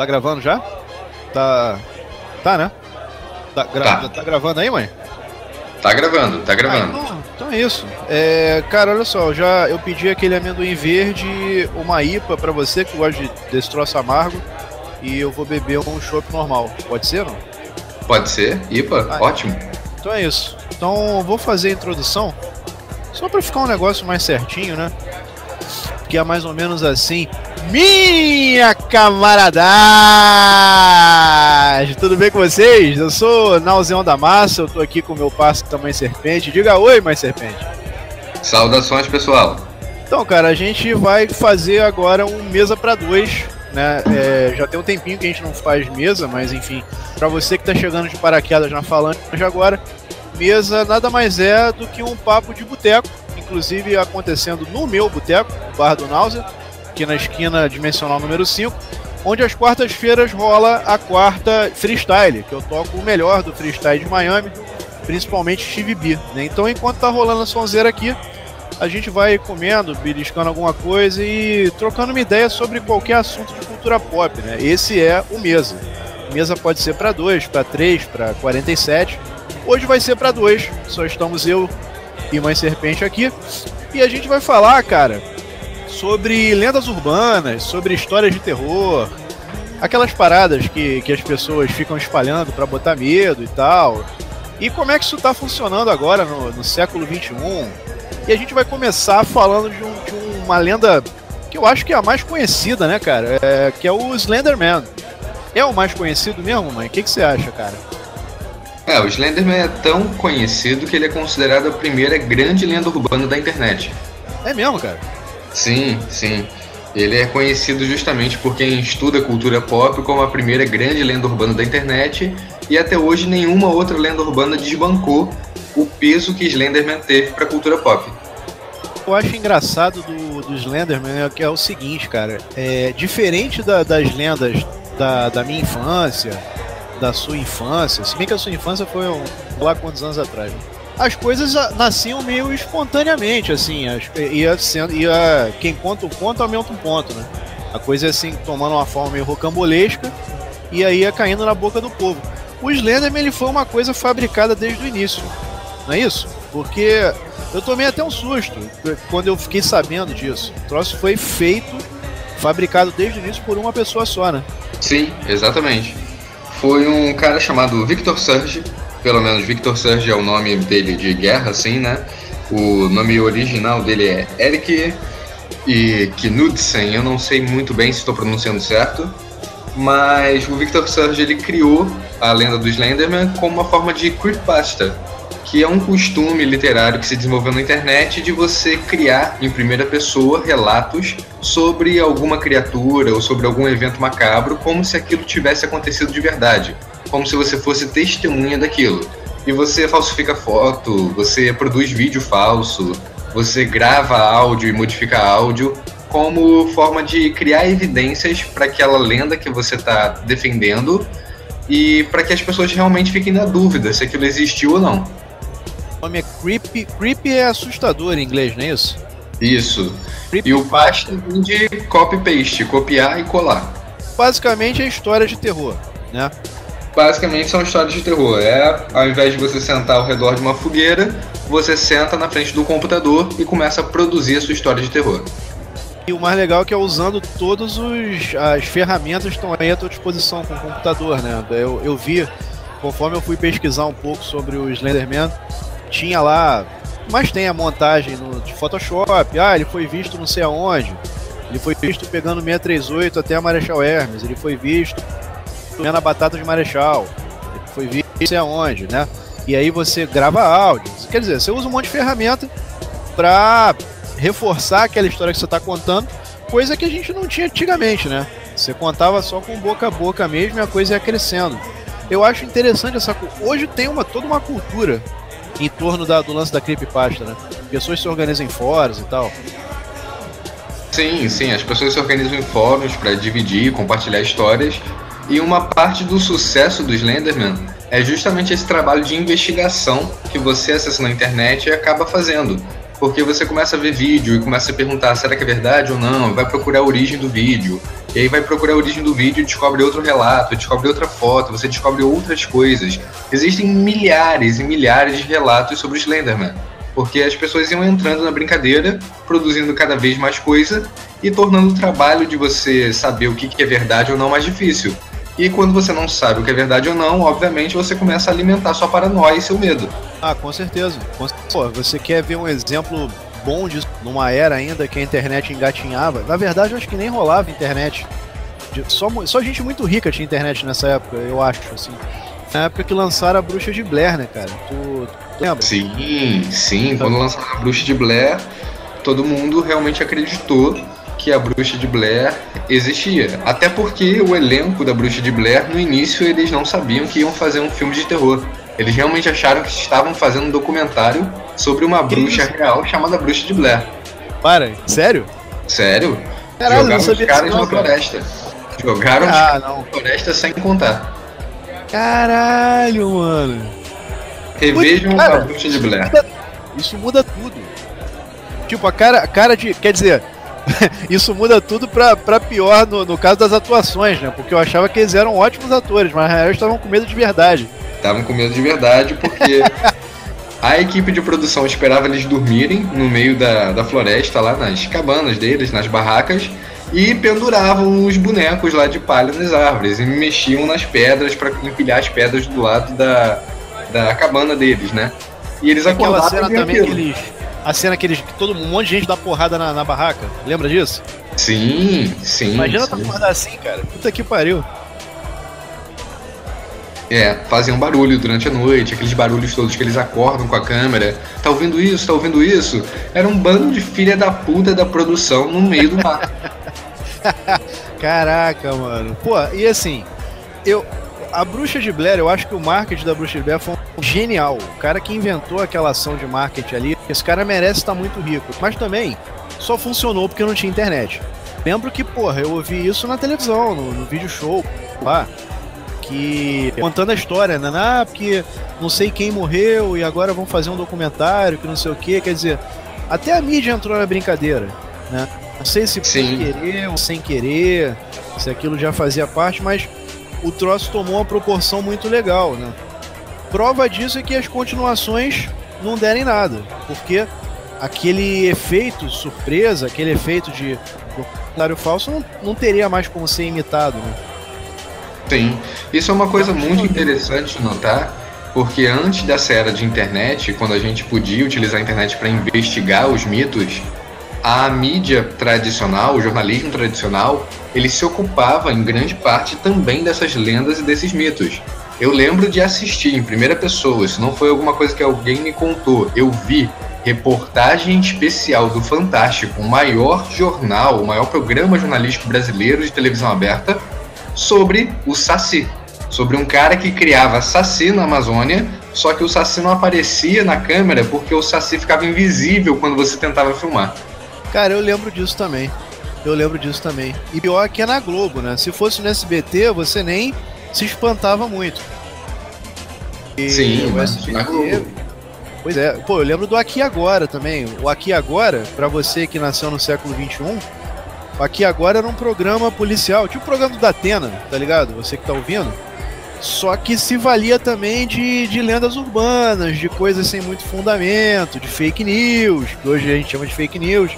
Tá gravando já? Tá. Tá, né? Tá. Tá gravando aí, mãe? Tá gravando, tá gravando. Então é isso. Cara, olha só, eu pedi aquele amendoim verde, uma IPA pra você que gosta desse troço amargo. E eu vou beber um chopp normal. Pode ser, não? Pode ser, IPA, ótimo. Então é isso. Então eu vou fazer a introdução só pra ficar um negócio mais certinho, né? Que é mais ou menos assim. Minha camaradagem! Tudo bem com vocês? Eu sou Nauseão da Massa, eu tô aqui com o meu parceiro Tamanho Serpente. Diga oi, Mãe Serpente. Saudações, pessoal. Então, cara, a gente vai fazer agora um mesa pra dois, né? Já tem um tempinho que a gente não faz mesa, mas enfim, pra você que tá chegando de paraquedas na Falange agora, mesa nada mais é do que um papo de boteco, inclusive acontecendo no meu boteco, o Bar do Náusea, aqui na esquina dimensional número 5, onde às quartas-feiras rola a quarta freestyle, que eu toco o melhor do freestyle de Miami, principalmente Stevie B, né? Então enquanto tá rolando a sonzeira aqui, a gente vai comendo, beliscando alguma coisa e trocando uma ideia sobre qualquer assunto de cultura pop, né? Esse é o Mesa. Mesa pode ser para 2, para 3, para 47. Hoje vai ser para 2, só estamos eu e Mãe Serpente aqui. E a gente vai falar, cara, sobre lendas urbanas, sobre histórias de terror, aquelas paradas que as pessoas ficam espalhando para botar medo e tal. E como é que isso tá funcionando agora no século 21? E a gente vai começar falando de uma lenda que eu acho que é a mais conhecida, né, cara? Que é o Slenderman. É o mais conhecido mesmo, mãe? O que você acha, cara? O Slenderman é tão conhecido que ele é considerado a primeira grande lenda urbana da internet. É mesmo, cara? Sim, sim. Ele é conhecido justamente por quem estuda cultura pop como a primeira grande lenda urbana da internet, e até hoje nenhuma outra lenda urbana desbancou o peso que Slenderman teve pra cultura pop. Eu acho engraçado do Slenderman que é o seguinte, cara. Diferente das lendas da minha infância, da sua infância, se bem que a sua infância foi lá quantos anos atrás, né? As coisas nasciam meio espontaneamente, assim, quem conta o conto aumenta um ponto, né? A coisa é assim, tomando uma forma meio rocambolesca e aí ia caindo na boca do povo. O Slenderman ele foi uma coisa fabricada desde o início, não é isso? Porque eu tomei até um susto quando eu fiquei sabendo disso. O troço foi fabricado desde o início por uma pessoa só, né? Sim, exatamente. Foi um cara chamado Victor Surge, pelo menos Victor Surge é o nome dele de guerra, assim, né? O nome original dele é Erik Knudsen, eu não sei muito bem se estou pronunciando certo, mas o Victor Surge ele criou a lenda do Slenderman como uma forma de creepypasta, que é um costume literário que se desenvolveu na internet de você criar em primeira pessoa relatos sobre alguma criatura ou sobre algum evento macabro como se aquilo tivesse acontecido de verdade, como se você fosse testemunha daquilo. E você falsifica foto, você produz vídeo falso, você grava áudio e modifica áudio como forma de criar evidências para aquela lenda que você está defendendo e para que as pessoas realmente fiquem na dúvida se aquilo existiu ou não. O nome é Creepy. Creepy é assustador em inglês, não é isso? Isso. Creepy e o pasta vem de copy-paste, copiar e colar. Basicamente é história de terror, né? Basicamente são histórias de terror. Ao invés de você sentar ao redor de uma fogueira, você senta na frente do computador e começa a produzir a sua história de terror. E o mais legal é que é usando todas as ferramentas que estão aí à tua disposição com o computador, né? Eu vi, conforme eu fui pesquisar um pouco sobre o Slenderman, tinha lá, mas tem a montagem de Photoshop, ele foi visto não sei aonde, ele foi visto pegando 638 até a Marechal Hermes, ele foi visto comendo a batata de Marechal, ele foi visto não sei aonde, né? E aí você grava áudio, quer dizer, você usa um monte de ferramenta pra reforçar aquela história que você tá contando, coisa que a gente não tinha antigamente, né? Você contava só com boca a boca mesmo e a coisa ia crescendo. Eu acho interessante hoje tem toda uma cultura em torno do lance da creepypasta, né? Pessoas se organizam em fóruns e tal. Sim, as pessoas se organizam em fóruns para dividir e compartilhar histórias. E uma parte do sucesso do Slenderman é justamente esse trabalho de investigação que você acessando a internet acaba fazendo. Porque você começa a ver vídeo e começa a perguntar, será que é verdade ou não? Vai procurar a origem do vídeo. E aí vai procurar a origem do vídeo e descobre outro relato, descobre outra foto, você descobre outras coisas. Existem milhares e milhares de relatos sobre o Slenderman. Porque as pessoas iam entrando na brincadeira, produzindo cada vez mais coisa e tornando o trabalho de você saber o que é verdade ou não mais difícil. E quando você não sabe o que é verdade ou não, obviamente você começa a alimentar sua paranoia e seu medo. Ah, com certeza. Pô, você quer ver um exemplo bom disso numa era ainda que a internet engatinhava? Na verdade, eu acho que nem rolava internet. Só gente muito rica tinha internet nessa época, eu acho, assim. Na época que lançaram a Bruxa de Blair, né, cara? Tu lembra? Sim. Quando lançaram a Bruxa de Blair, todo mundo realmente acreditou que a Bruxa de Blair existia. Até porque o elenco da Bruxa de Blair, no início, eles não sabiam que iam fazer um filme de terror. Eles realmente acharam que estavam fazendo um documentário sobre uma bruxa real chamada Bruxa de Blair. Para, sério? Sério? Caralho, jogaram os caras na floresta. Jogaram os caras na floresta sem contar. Caralho, mano. Revejam a Bruxa de Blair. Isso muda tudo. Tipo, a cara de... Quer dizer... Isso muda tudo pra pior no caso das atuações, né? Porque eu achava que eles eram ótimos atores, mas na real estavam com medo de verdade. Estavam com medo de verdade porque a equipe de produção esperava eles dormirem no meio da floresta, lá nas cabanas deles, nas barracas, e penduravam os bonecos lá de palha nas árvores e mexiam nas pedras para empilhar as pedras do lado da cabana deles, né? E eles acordavam. Aquela cena também a cena que um monte de gente dá porrada na barraca. Lembra disso? Sim. Imagina tu acordar assim, cara. Puta que pariu. Faziam barulho durante a noite, aqueles barulhos todos que eles acordam com a câmera. Tá ouvindo isso? Tá ouvindo isso? Era um bando de filha da puta da produção no meio do mato. Caraca, mano. Pô, e assim, a Bruxa de Blair, eu acho que o marketing da Bruxa de Blair foi genial. O cara que inventou aquela ação de marketing ali, esse cara merece estar muito rico. Mas também só funcionou porque não tinha internet. Lembro que, porra, eu ouvi isso na televisão, no vídeo show lá, que contando a história, né? Porque não sei quem morreu e agora vão fazer um documentário que não sei o que. Quer dizer, até a mídia entrou na brincadeira, né? Não sei se por querer ou sem querer, se aquilo já fazia parte, mas o troço tomou uma proporção muito legal, né? Prova disso é que as continuações não derem nada, porque aquele efeito surpresa, aquele efeito de documentário falso não teria mais como ser imitado, né? Sim, isso é uma coisa muito interessante de notar, porque antes dessa era de internet, quando a gente podia utilizar a internet para investigar os mitos, a mídia tradicional, o jornalismo tradicional, ele se ocupava em grande parte também dessas lendas e desses mitos. Eu lembro de assistir em primeira pessoa, isso não foi alguma coisa que alguém me contou, eu vi reportagem especial do Fantástico, o maior jornal, o maior programa jornalístico brasileiro de televisão aberta, sobre o Saci, sobre um cara que criava Saci na Amazônia, só que o Saci não aparecia na câmera porque o Saci ficava invisível quando você tentava filmar. Cara, eu lembro disso também. E pior que é na Globo, né? Se fosse no SBT, você nem se espantava muito. Sim, mas na Globo. Pois é. Pô, eu lembro do Aqui Agora também. O Aqui Agora, pra você que nasceu no século XXI, o Aqui Agora era um programa policial, tipo o programa do Datena, tá ligado? Você que tá ouvindo. Só que se valia também de lendas urbanas, de coisas sem muito fundamento, de fake news, que hoje a gente chama de fake news.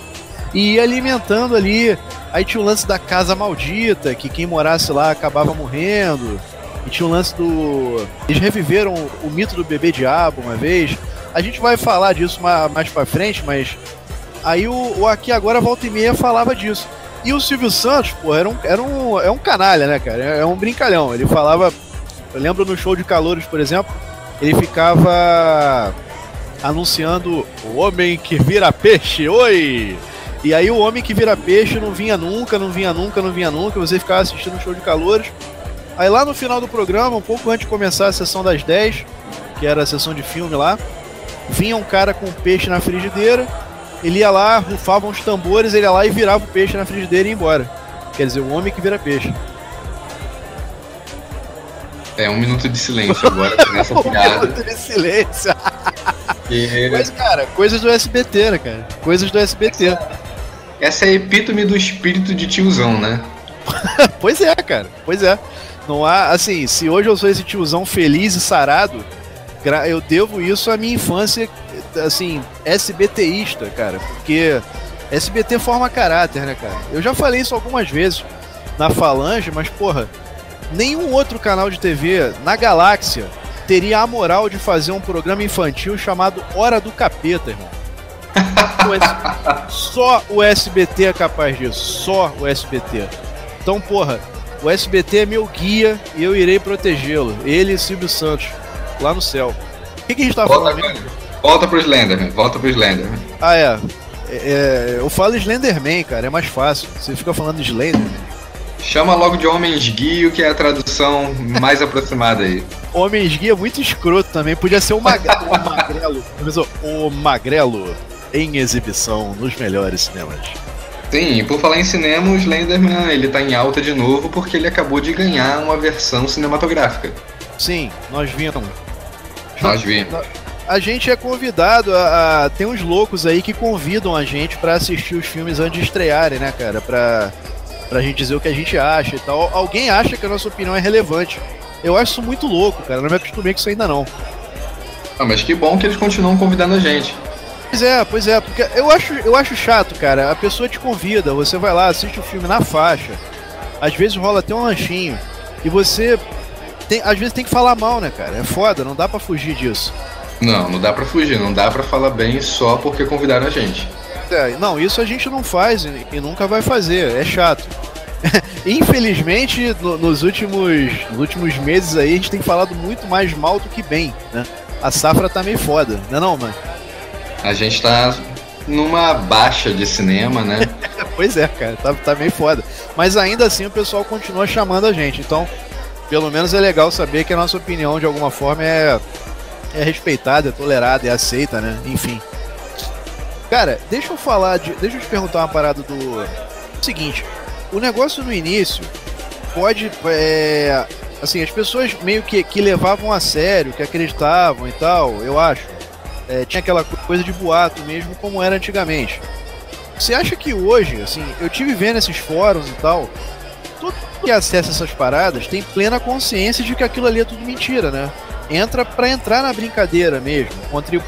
E ia alimentando ali. Aí tinha o lance da casa maldita, que quem morasse lá acabava morrendo. E tinha o lance do... Eles reviveram o mito do bebê diabo uma vez. A gente vai falar disso mais pra frente, mas... Aí o Aqui Agora, volta e meia, falava disso. E o Silvio Santos, pô, é um canalha, né, cara? É um brincalhão. Ele falava... Eu lembro no show de Calouros, por exemplo, ele ficava anunciando o homem que vira peixe, oi! E aí o homem que vira peixe não vinha nunca, você ficava assistindo o show de Calouros. Aí lá no final do programa, um pouco antes de começar a sessão das 10, que era a sessão de filme lá, vinha um cara com um peixe na frigideira, ele ia lá, rufava uns tambores, ele ia lá e virava o peixe na frigideira e ia embora. Quer dizer, o homem que vira peixe. É, 1 minuto de silêncio agora com essa piada. 1 minuto de silêncio. Mas, cara, coisas do SBT, né, cara? Coisas do SBT. Essa é a epítome do espírito de tiozão, né? Pois é, cara. Pois é. Não há, assim, se hoje eu sou esse tiozão feliz e sarado, eu devo isso à minha infância, assim, SBTista, cara. Porque SBT forma caráter, né, cara? Eu já falei isso algumas vezes na Falange, mas, porra, nenhum outro canal de TV na galáxia teria a moral de fazer um programa infantil chamado Hora do Capeta, irmão. Só o SBT é capaz disso. Só o SBT. Então, porra, o SBT é meu guia e eu irei protegê-lo. Ele e Silvio Santos, lá no céu. O que a gente tá falando? Volta pro Slenderman, volta pro Slenderman. Ah, eu falo Slenderman, cara, é mais fácil. Você fica falando Slenderman. Chama logo de Homens Guio, que é a tradução mais aproximada aí. Homens Guia é muito escroto também, podia ser o Magrelo. O Magrelo em exibição nos melhores cinemas. Sim, e por falar em cinema, o Slenderman ele tá em alta de novo porque ele acabou de ganhar uma versão cinematográfica. Sim, nós vimos. A gente é convidado tem uns loucos aí que convidam a gente pra assistir os filmes antes de estrearem, né, cara? Pra gente dizer o que a gente acha e tal. Alguém acha que a nossa opinião é relevante. Eu acho isso muito louco, cara. Não me acostumei com isso ainda não. Ah, mas que bom que eles continuam convidando a gente. Pois é, porque eu acho chato, cara. A pessoa te convida, você vai lá, assiste o filme na faixa. Às vezes rola até um lanchinho. E você às vezes tem que falar mal, né, cara? É foda, não dá pra fugir disso. Não dá pra fugir, não dá pra falar bem só porque convidaram a gente. Não, isso a gente não faz e nunca vai fazer, é chato. Infelizmente, nos últimos meses aí, a gente tem falado muito mais mal do que bem, né? A safra tá meio foda, não é não, mano? A gente tá numa baixa de cinema, né? Pois é, cara, tá meio foda. Mas ainda assim o pessoal continua chamando a gente, então pelo menos é legal saber que a nossa opinião de alguma forma é respeitada, é tolerada, é aceita, né? Enfim. Cara, deixa eu te perguntar uma parada do seguinte, o negócio no início pode, assim, as pessoas meio que levavam a sério, que acreditavam e tal, eu acho, tinha aquela coisa de boato mesmo, como era antigamente. Você acha que hoje, assim, eu tive vendo esses fóruns e tal, todo que acessa essas paradas tem plena consciência de que aquilo ali é tudo mentira, né? Entra pra entrar na brincadeira mesmo, contra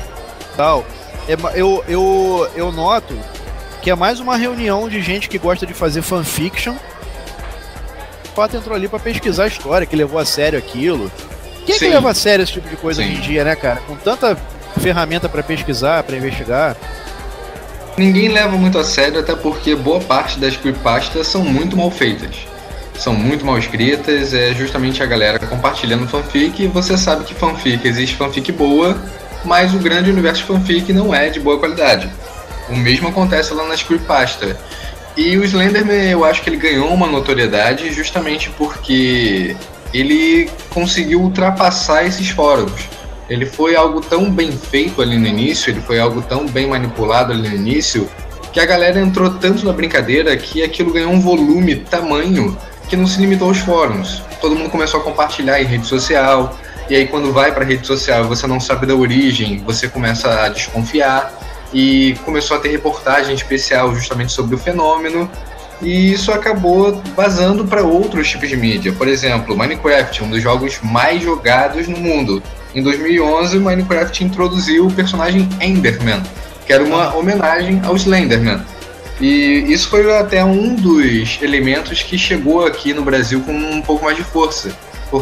tal. Eu noto que é mais uma reunião de gente que gosta de fazer fanfiction. O Pato entrou ali pra pesquisar a história, que levou a sério aquilo. Quem é que leva a sério esse tipo de coisa hoje em dia, né, cara? Com tanta ferramenta pra pesquisar, pra investigar. Ninguém leva muito a sério, até porque boa parte das creepypastas são muito mal feitas. São muito mal escritas, é justamente a galera compartilhando fanfic, e você sabe que fanfic, existe fanfic boa, mas o grande universo de fanfic não é de boa qualidade. O mesmo acontece lá nas creepypasta. E o Slenderman, eu acho que ele ganhou uma notoriedade justamente porque ele conseguiu ultrapassar esses fóruns. Ele foi algo tão bem feito ali no início, ele foi algo tão bem manipulado ali no início, que a galera entrou tanto na brincadeira que aquilo ganhou um volume tamanho que não se limitou aos fóruns. Todo mundo começou a compartilhar em rede social, e aí quando vai para rede social você não sabe da origem, você começa a desconfiar, e começou a ter reportagem especial justamente sobre o fenômeno, e isso acabou vazando para outros tipos de mídia. Por exemplo, Minecraft, um dos jogos mais jogados no mundo. Em 2011, Minecraft introduziu o personagem Enderman, que era uma homenagem ao Slenderman. E isso foi até um dos elementos que chegou aqui no Brasil com um pouco mais de força.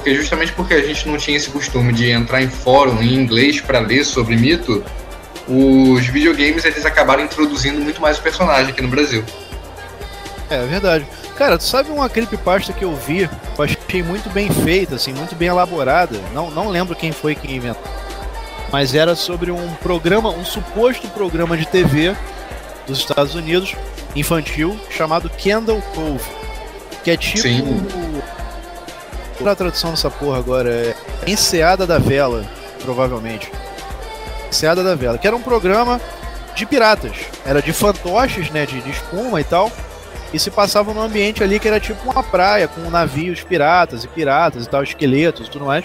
Justamente porque a gente não tinha esse costume de entrar em fórum em inglês para ler sobre mito, os videogames eles acabaram introduzindo muito mais o personagem aqui no Brasil. É verdade. Cara, tu sabe uma creepypasta que eu vi, eu achei muito bem feita, assim, muito bem elaborada. Não lembro quem foi que inventou. Mas era sobre um suposto programa de TV dos Estados Unidos, infantil, chamado Candle Cove. Que é tipo... Sim. Qual é a tradução dessa porra agora? É Enseada da Vela, provavelmente. Enseada da Vela. Que era um programa de piratas. Era de fantoches, né, de espuma e tal. E se passava num ambiente ali que era tipo uma praia, com navios piratas e tal, esqueletos e tudo mais.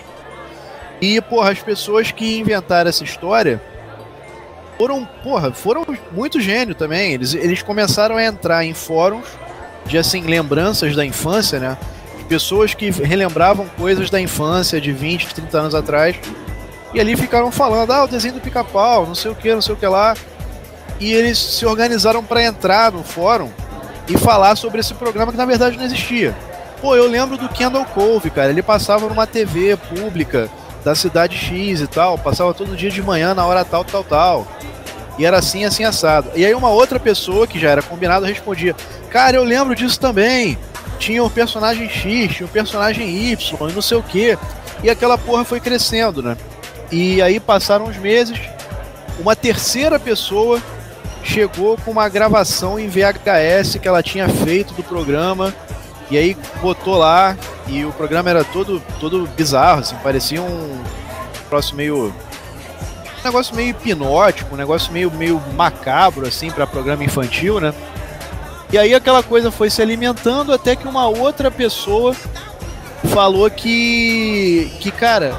E, porra, as pessoas que inventaram essa história foram muito gênio também. Eles começaram a entrar em fóruns de, assim, lembranças da infância, né? Pessoas que relembravam coisas da infância de 20, 30 anos atrás. E ali ficaram falando, o desenho do Pica-Pau, não sei o que lá. E eles se organizaram para entrar no fórum e falar sobre esse programa que na verdade não existia. Pô, eu lembro do Kendall Cove, cara. Ele passava numa TV pública da cidade X e tal. Passava todo dia de manhã na hora tal. E era assim, assim, assado. E aí uma outra pessoa, que já era combinado, respondia: cara, eu lembro disso também. Tinha o personagem X, tinha o personagem Y, e não sei o que. E aquela porra foi crescendo, né? E aí passaram uns meses, uma terceira pessoa chegou com uma gravação em VHS que ela tinha feito do programa. E aí botou lá, e o programa era todo bizarro, assim, parecia um negócio meio hipnótico, um negócio meio macabro, assim, para programa infantil, né? E aí aquela coisa foi se alimentando até que uma outra pessoa falou que cara,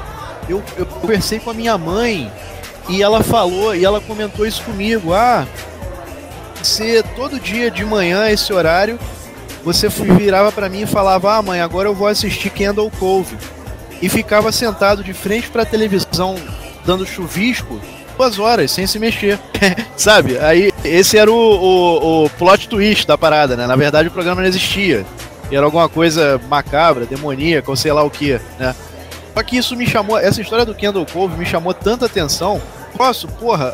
eu conversei com a minha mãe e ela comentou isso comigo: você todo dia de manhã, esse horário, você virava pra mim e falava: mãe, agora eu vou assistir Kendall Cove. E ficava sentado de frente pra televisão, dando chuvisco, 2 horas, sem se mexer. Sabe? Aí, esse era o plot twist da parada, né? Na verdade, o programa não existia. E era alguma coisa macabra, demoníaca, ou sei lá o que, né? Só que isso me chamou, essa história do Kendall Cove me chamou tanta atenção.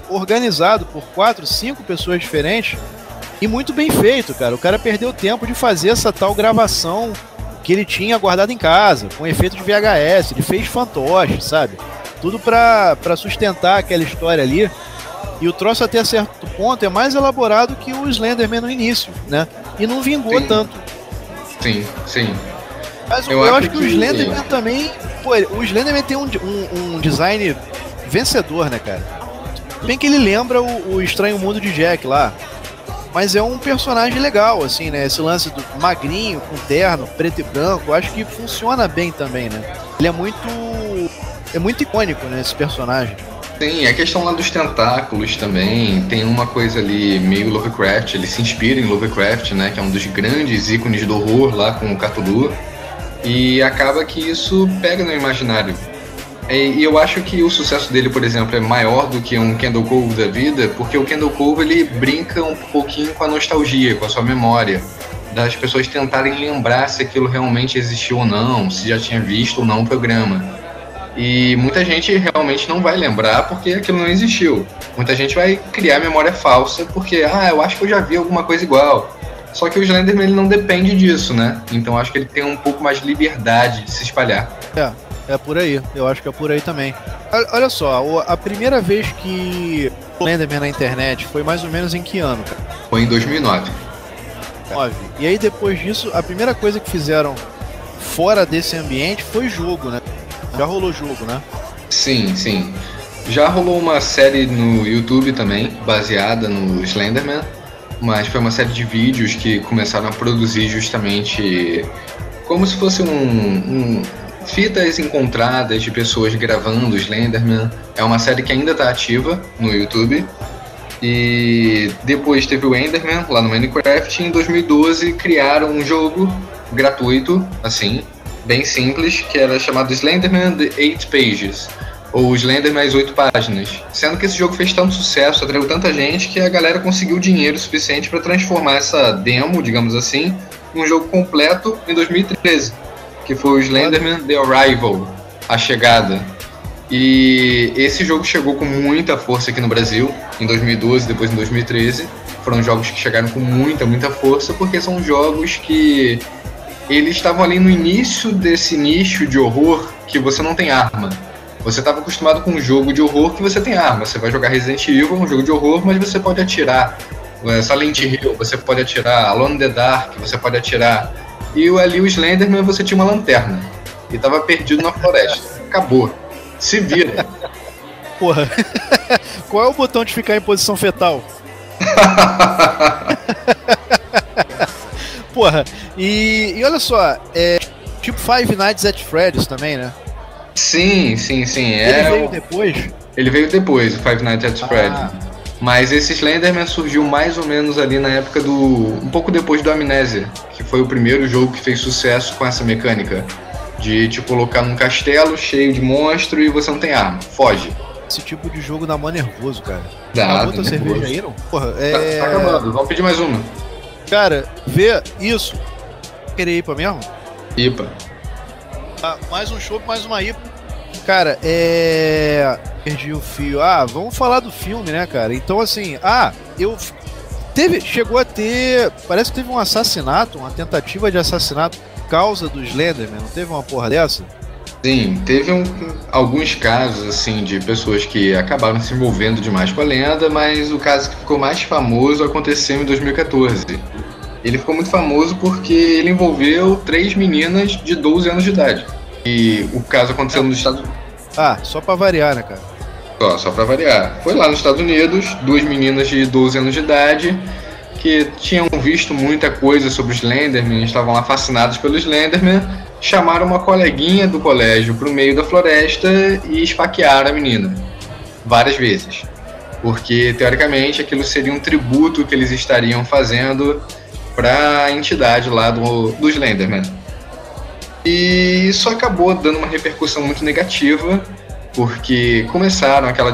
Organizado por 4, 5 pessoas diferentes. E muito bem feito, cara. O cara perdeu tempo de fazer essa tal gravação que ele tinha guardado em casa, com efeito de VHS. Ele fez fantoche, sabe? Tudo pra sustentar aquela história ali. E o troço, até certo ponto, é mais elaborado que o Slenderman no início, né? E não vingou tanto. Sim. Mas eu acho que o Slenderman também... Pô, o Slenderman tem um design vencedor, né, cara? Bem que ele lembra o Estranho Mundo de Jack lá. Mas é um personagem legal, assim, né? Esse lance do magrinho, com terno, preto e branco, eu acho que funciona bem também, né? Ele é muito icônico, né, esse personagem. Sim, a questão lá dos tentáculos também, tem uma coisa ali meio Lovecraft, ele se inspira em Lovecraft, né? Que é um dos grandes ícones do horror lá com o Cthulhu. E acaba que isso pega no imaginário. E eu acho que o sucesso dele, por exemplo, é maior do que um Kendall Cove da vida, porque o Kendall Cove, ele brinca um pouquinho com a nostalgia, com a sua memória, das pessoas tentarem lembrar se aquilo realmente existiu ou não, se já tinha visto ou não o programa. E muita gente realmente não vai lembrar porque aquilo não existiu. Muita gente vai criar memória falsa porque, eu acho que eu já vi alguma coisa igual. Só que o Slenderman, ele não depende disso, né? Então acho que ele tem um pouco mais de liberdade de se espalhar. É por aí, eu acho que é por aí também. Olha só, a primeira vez que o Slenderman na internet foi mais ou menos em que ano, cara? Foi em 2009. E aí depois disso, a primeira coisa que fizeram fora desse ambiente foi jogo, né? Já rolou jogo, né? Sim. Já rolou uma série no YouTube também, baseada no Slenderman, mas foi uma série de vídeos que começaram a produzir justamente como se fosse fitas encontradas de pessoas gravando Slenderman. É uma série que ainda está ativa no YouTube. E depois teve o Enderman lá no Minecraft. E em 2012 criaram um jogo gratuito, assim, bem simples, que era chamado Slenderman The 8 Pages, ou Slenderman as 8 páginas. Sendo que esse jogo fez tanto sucesso, atraiu tanta gente, que a galera conseguiu dinheiro suficiente para transformar essa demo, digamos assim, em um jogo completo em 2013. Que foi o Slenderman The Arrival, a chegada. E esse jogo chegou com muita força aqui no Brasil, em 2012, depois em 2013. Foram jogos que chegaram com muita força, porque são jogos que eles estavam ali no início desse nicho de horror que você não tem arma. Você estava acostumado com um jogo de horror que você tem arma. Você vai jogar Resident Evil, um jogo de horror, mas você pode atirar. Silent Hill, você pode atirar. Alone in the Dark, você pode atirar. E ali o Slenderman, você tinha uma lanterna. E tava perdido na floresta. Acabou. Se vira. Porra. Qual é o botão de ficar em posição fetal? Porra. E olha só, tipo Five Nights at Freddy's também, né? Sim. Ele veio depois? Ele veio depois, o Five Nights at Freddy's. Mas esse Slenderman surgiu mais ou menos ali na época um pouco depois do Amnésia, que foi o primeiro jogo que fez sucesso com essa mecânica de te colocar num castelo cheio de monstro e você não tem arma, foge. Esse tipo de jogo dá mó nervoso, cara. Dá outra cerveja aí, não? Porra, Tá acabando, vamos pedir mais uma. Cara, vê isso. Querer IPA mesmo? IPA. Mais um show, mais uma IPA. Cara, perdi o fio. Vamos falar do filme, né, cara? Então, assim, chegou a ter, parece que teve um assassinato, uma tentativa de assassinato por causa do Slenderman, não teve uma porra dessa? Sim, teve alguns casos, assim, de pessoas que acabaram se envolvendo demais com a lenda, mas o caso que ficou mais famoso aconteceu em 2014. Ele ficou muito famoso porque ele envolveu 3 meninas de 12 anos de idade. E o caso aconteceu nos Estados Unidos. Só pra variar, né, cara? Só pra variar. Foi lá nos Estados Unidos, 2 meninas de 12 anos de idade que tinham visto muita coisa sobre o Slenderman, estavam lá fascinados pelo Slenderman, chamaram uma coleguinha do colégio pro meio da floresta e esfaquearam a menina. Várias vezes. Porque, teoricamente, aquilo seria um tributo que eles estariam fazendo pra entidade lá do Slenderman. E isso acabou dando uma repercussão muito negativa, porque começaram aquela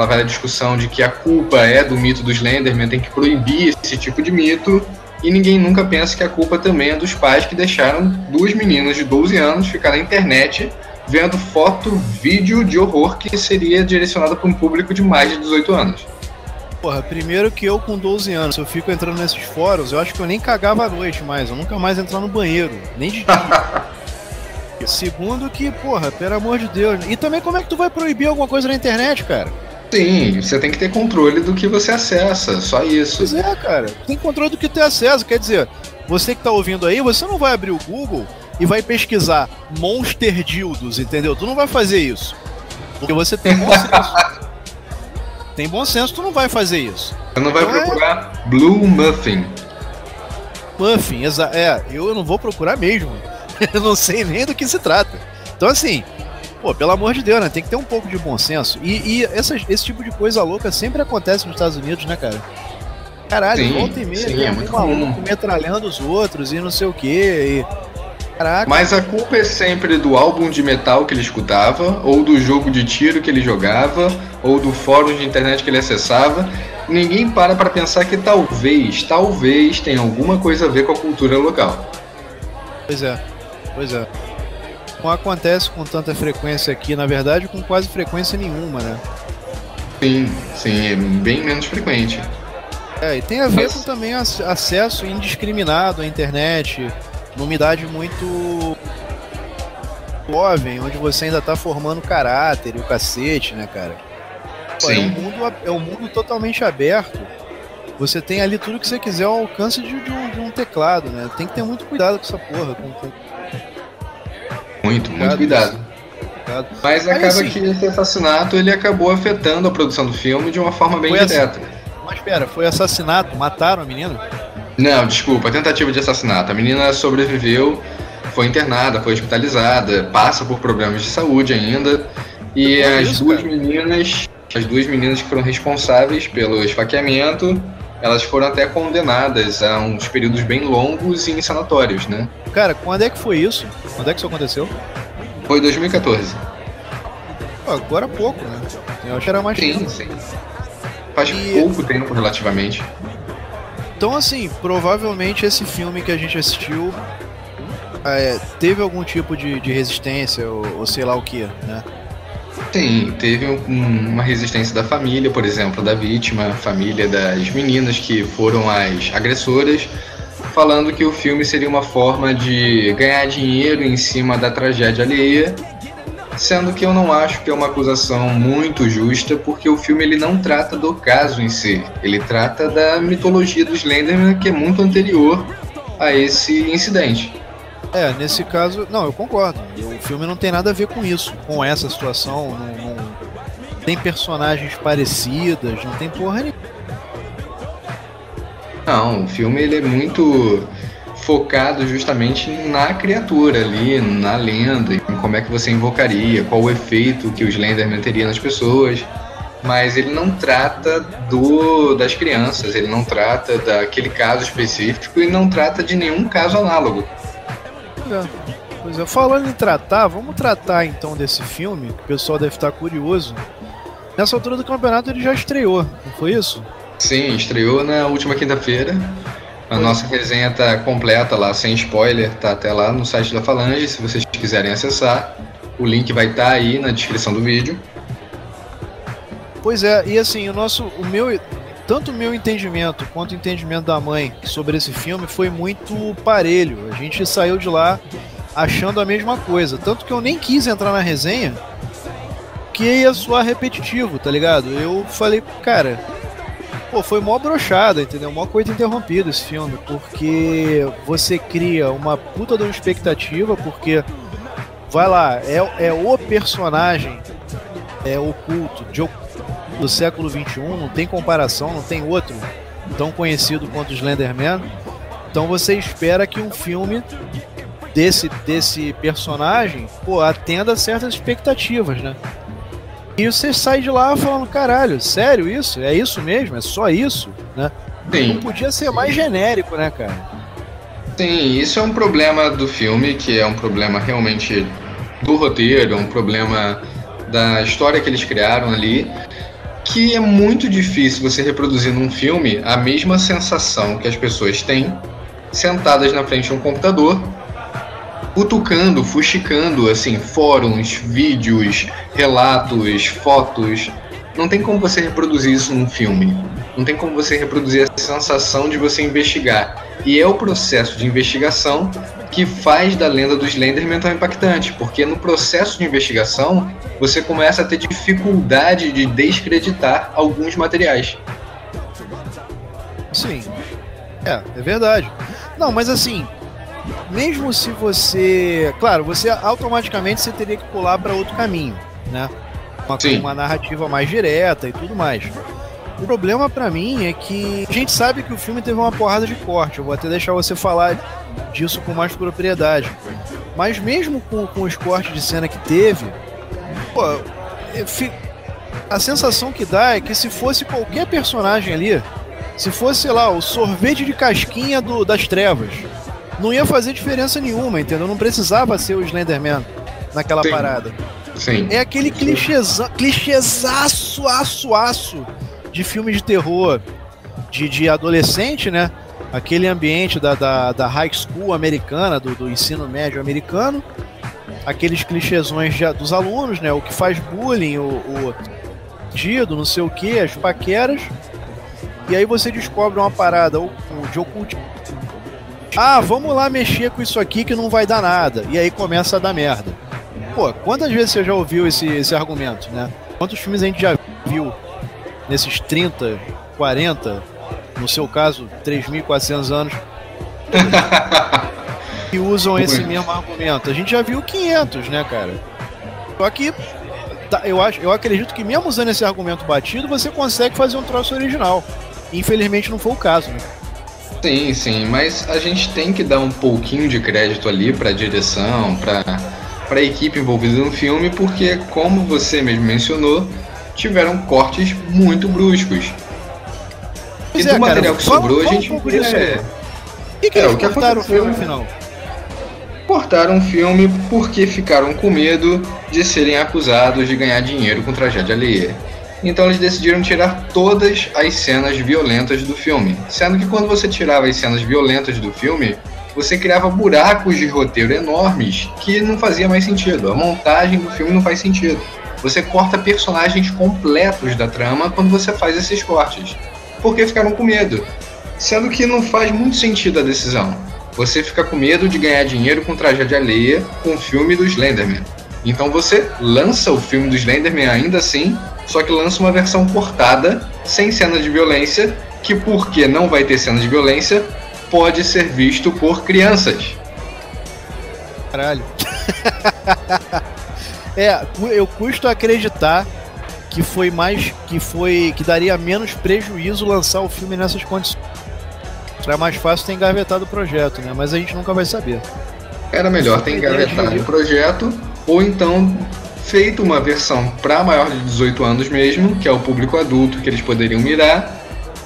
velha discussão de que a culpa é do mito do Slenderman, tem que proibir esse tipo de mito, e ninguém nunca pensa que a culpa também é dos pais que deixaram 2 meninas de 12 anos ficar na internet vendo vídeo de horror que seria direcionado para um público de mais de 18 anos. Porra, primeiro que eu com 12 anos, eu fico entrando nesses fóruns, eu acho que eu nem cagava à noite mais, eu nunca mais entrar no banheiro, nem de dia. Segundo que, porra, pelo amor de Deus. E também como é que tu vai proibir alguma coisa na internet, cara? Sim, você tem que ter controle do que você acessa, só isso. Pois é, cara, tu tem controle do que tu acessa, quer dizer, você que tá ouvindo aí, você não vai abrir o Google e vai pesquisar Monster Dildos, entendeu? Tu não vai fazer isso, porque você tem bom senso. Tem bom senso, tu não vai fazer isso. Você não vai procurar Blue Muffin. Muffin, eu não vou procurar mesmo. Eu não sei nem do que se trata. Então, assim, pelo amor de Deus, né? Tem que ter um pouco de bom senso. E esse tipo de coisa louca sempre acontece nos Estados Unidos, né, cara? Caralho, volta e meia, é muito maluco metralhando os outros e não sei o quê. Caraca. Mas a culpa é sempre do álbum de metal que ele escutava, ou do jogo de tiro que ele jogava, ou do fórum de internet que ele acessava. Ninguém para pensar que talvez tenha alguma coisa a ver com a cultura local. Pois é. Não acontece com tanta frequência aqui, na verdade, com quase frequência nenhuma, né? Sim, é bem menos frequente. E tem a ver com também acesso indiscriminado à internet, numa idade muito jovem, onde você ainda tá formando caráter e o cacete, né, cara? Sim. É um mundo totalmente aberto. Você tem ali tudo que você quiser ao alcance de um teclado, né? Tem que ter muito cuidado com essa porra. Muito cuidado. Mas acaba assim, que esse assassinato ele acabou afetando a produção do filme de uma forma bem direta. Mas espera, foi assassinato? Mataram a menina? Não, desculpa, tentativa de assassinato. A menina sobreviveu, foi internada, foi hospitalizada, passa por problemas de saúde ainda. E as duas meninas que foram responsáveis pelo esfaqueamento, elas foram até condenadas a uns períodos bem longos em sanatórios, né? Cara, quando é que foi isso? Quando é que isso aconteceu? Foi 2014. Agora há pouco, né? Eu acho que era mais tempo. Sim. Faz pouco tempo, relativamente. Então, assim, provavelmente esse filme que a gente assistiu teve algum tipo de resistência, ou sei lá o que, né? Sim, teve uma resistência da família, por exemplo, da vítima, família das meninas que foram as agressoras, falando que o filme seria uma forma de ganhar dinheiro em cima da tragédia alheia, sendo que eu não acho que é uma acusação muito justa, porque o filme ele não trata do caso em si, ele trata da mitologia do Slenderman, que é muito anterior a esse incidente. Nesse caso, não, eu concordo. O filme não tem nada a ver com isso, com essa situação. Não tem personagens parecidas, não tem porra nenhuma. Não, o filme ele é muito focado justamente na criatura ali, na lenda, em como é que você invocaria, qual o efeito que o Slenderman teria nas pessoas. mas ele não trata das crianças, ele não trata daquele caso específico e não trata de nenhum caso análogo. Pois é, falando em tratar, vamos tratar então desse filme, que o pessoal deve estar curioso. Nessa altura do campeonato ele já estreou, não foi isso? Sim, estreou na última quinta-feira. A nossa resenha tá completa lá, sem spoiler, tá até lá no site da Falange, se vocês quiserem acessar. O link vai estar aí na descrição do vídeo. Pois é, e assim, tanto o meu entendimento quanto o entendimento da mãe sobre esse filme foi muito parelho. A gente saiu de lá achando a mesma coisa. Tanto que eu nem quis entrar na resenha, que ia soar repetitivo, tá ligado? Eu falei, cara, pô, foi mó brochada, entendeu? Mó coisa interrompida esse filme, porque você cria uma puta de uma expectativa, porque vai lá, é o personagem oculto do século XXI, não tem comparação, não tem outro tão conhecido quanto o Slenderman. Então você espera que um filme desse personagem, pô, atenda a certas expectativas, né? E você sai de lá falando, caralho, sério isso? É isso mesmo? É só isso? Né? Sim. Não podia ser mais genérico, né, cara? Sim, isso é um problema do filme, que é um problema realmente do roteiro, é um problema da história que eles criaram ali, que é muito difícil você reproduzir num filme a mesma sensação que as pessoas têm sentadas na frente de um computador, cutucando, fuxicando, assim, fóruns, vídeos, relatos, fotos. Não tem como você reproduzir isso num filme. Não tem como você reproduzir essa sensação de você investigar. E é o processo de investigação que faz da lenda do Slenderman tão impactante, porque no processo de investigação você começa a ter dificuldade de descreditar alguns materiais. Sim, é verdade. Não, mas assim, mesmo se você... Claro, você automaticamente você teria que pular para outro caminho, né? Uma narrativa mais direta e tudo mais. O problema pra mim é que a gente sabe que o filme teve uma porrada de corte. Eu vou até deixar você falar disso com mais propriedade. Mas mesmo com os cortes de cena que teve, pô, a sensação que dá é que se fosse qualquer personagem ali, se fosse, sei lá, o sorvete de casquinha das trevas, não ia fazer diferença nenhuma, entendeu? Não precisava ser o Slenderman naquela parada. Sim. É aquele clichêzaço, aço de filme de terror de adolescente, né? Aquele ambiente da high school americana, do ensino médio americano. Aqueles clichêsões dos alunos, né? O que faz bullying, o dido, não sei o que, as paqueras. E aí você descobre uma parada de ocultismo. Ah, vamos lá mexer com isso aqui que não vai dar nada. E aí começa a dar merda. Pô, quantas vezes você já ouviu esse argumento, né? Quantos filmes a gente já viu nesses 30, 40, no seu caso, 3.400 anos, que usam esse mesmo argumento? A gente já viu 500, né, cara? Só que eu acredito que mesmo usando esse argumento batido, você consegue fazer um troço original. Infelizmente não foi o caso, né? Sim, mas a gente tem que dar um pouquinho de crédito ali pra direção, pra equipe envolvida no filme, porque, como você mesmo mencionou, tiveram cortes muito bruscos. Pois e do material que sobrou, a gente... O que eles cortaram o filme no final? Cortaram o filme porque ficaram com medo de serem acusados de ganhar dinheiro com tragédia alheia. Então eles decidiram tirar todas as cenas violentas do filme. Sendo que quando você tirava as cenas violentas do filme, você criava buracos de roteiro enormes que não fazia mais sentido. A montagem do filme não faz sentido. Você corta personagens completos da trama quando você faz esses cortes. Porque ficaram com medo. Sendo que não faz muito sentido a decisão. Você fica com medo de ganhar dinheiro com tragédia alheia com o filme do Slenderman. Então você lança o filme do Slenderman ainda assim, só que lança uma versão cortada, sem cena de violência, que porque não vai ter cena de violência, pode ser visto por crianças. Caralho. Eu custo acreditar que que daria menos prejuízo lançar o filme nessas condições. Era mais fácil ter engavetado o projeto, né? Mas a gente nunca vai saber. Era melhor ter engavetado o projeto, ou então feito uma versão para maior de 18 anos mesmo, que é o público adulto que eles poderiam mirar,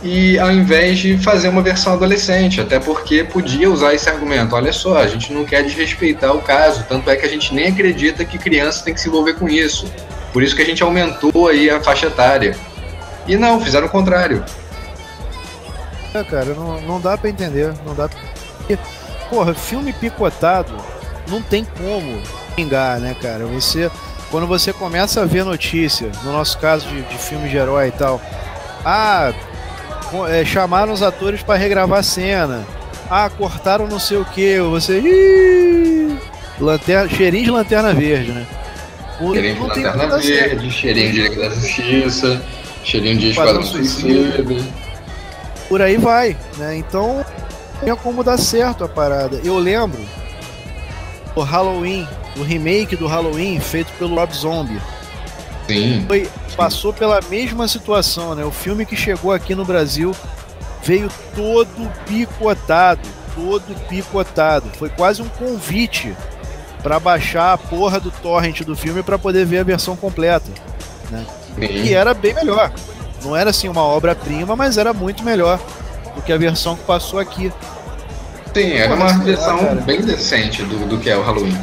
e ao invés de fazer uma versão adolescente, até porque podia usar esse argumento, olha só, a gente não quer desrespeitar o caso, tanto é que a gente nem acredita que criança tem que se envolver com isso, por isso que a gente aumentou aí a faixa etária. E não, fizeram o contrário. Cara, não dá pra entender, não dá pra... Porra, filme picotado não tem como xingar, né, cara? Quando você começa a ver notícia, no nosso caso de filme de herói e tal, chamaram os atores pra regravar a cena, cortaram não sei o que, você... cheirinho de Lanterna Verde, né? Cheirinho de Lanterna Verde, cheirinho de Liga da Justiça, cheirinho de Esquadrão Suicida. Por aí vai, né? Então, tinha como dar certo a parada. Eu lembro do Halloween, o remake do Halloween feito pelo Rob Zombie. Sim. Passou pela mesma situação, né? O filme que chegou aqui no Brasil veio todo picotado. Foi quase um convite para baixar a porra do torrent do filme para poder ver a versão completa, né? E era bem melhor. Não era assim uma obra-prima, mas era muito melhor do que a versão que passou aqui. Sim, era uma versão bem decente do que é o Halloween.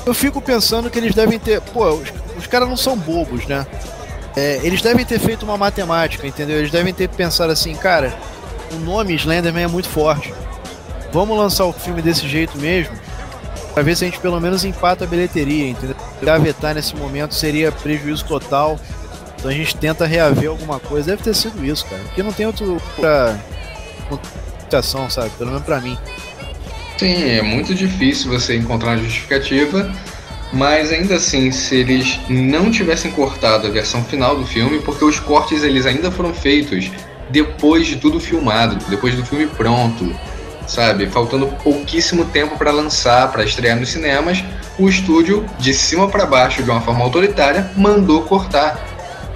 Eu fico pensando que eles devem ter... os caras não são bobos, né? Eles devem ter feito uma matemática, entendeu? Eles devem ter pensado assim, cara, o nome Slenderman é muito forte. Vamos lançar o filme desse jeito mesmo, pra ver se a gente pelo menos empata a bilheteria, entendeu? Gravetar nesse momento seria prejuízo total. Então a gente tenta reaver alguma coisa. Deve ter sido isso, cara. Porque não tem outra justificação, sabe? Pelo menos pra mim. Sim, é muito difícil você encontrar uma justificativa. Mas ainda assim, se eles não tivessem cortado a versão final do filme, porque os cortes eles ainda foram feitos depois de tudo filmado, depois do filme pronto, sabe? Faltando pouquíssimo tempo para lançar, para estrear nos cinemas, o estúdio, de cima para baixo, de uma forma autoritária, mandou cortar.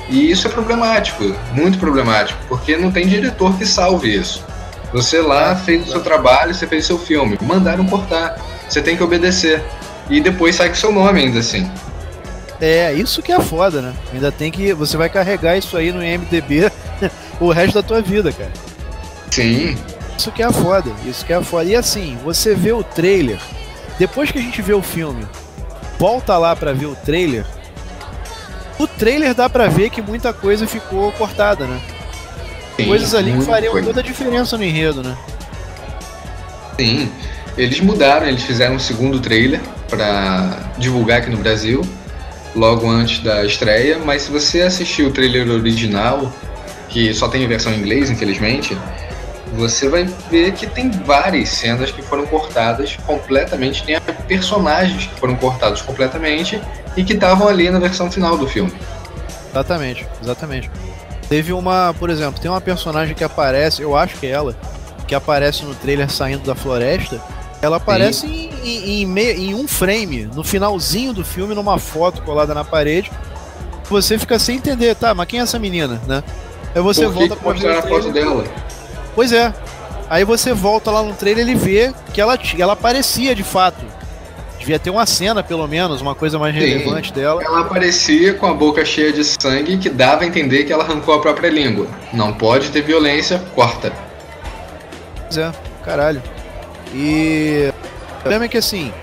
E isso é problemático, muito problemático, porque não tem diretor que salve isso. Você lá fez o seu trabalho, você fez o seu filme, mandaram cortar, você tem que obedecer. E depois sai com seu nome ainda assim. Isso que é foda, né? Ainda tem que... Você vai carregar isso aí no IMDb o resto da tua vida, cara. Sim. Isso que é foda. E assim, você vê o trailer, depois que a gente vê o filme, volta lá pra ver o trailer, o trailer dá pra ver que muita coisa ficou cortada, né? Sim, coisas ali que fariam toda a diferença no enredo, né? Sim. Eles mudaram, eles fizeram um segundo trailer pra divulgar aqui no Brasil, logo antes da estreia, mas se você assistir o trailer original, que só tem a versão em inglês, infelizmente, você vai ver que tem várias cenas que foram cortadas completamente, tem personagens que foram cortados completamente e que estavam ali na versão final do filme. Exatamente. Teve por exemplo, tem uma personagem que aparece, eu acho que é ela, que aparece no trailer saindo da floresta. Ela aparece em um frame, no finalzinho do filme, numa foto colada na parede. Você fica sem entender, tá, mas quem é essa menina, né? Aí você volta pra mostrar a foto dela. Pois é. Aí você volta lá no trailer e ele vê que ela aparecia de fato. Devia ter uma cena, pelo menos, uma coisa mais relevante dela. Ela aparecia com a boca cheia de sangue, que dava a entender que ela arrancou a própria língua. Não pode ter violência, corta. Pois é, caralho. E o problema é que assim,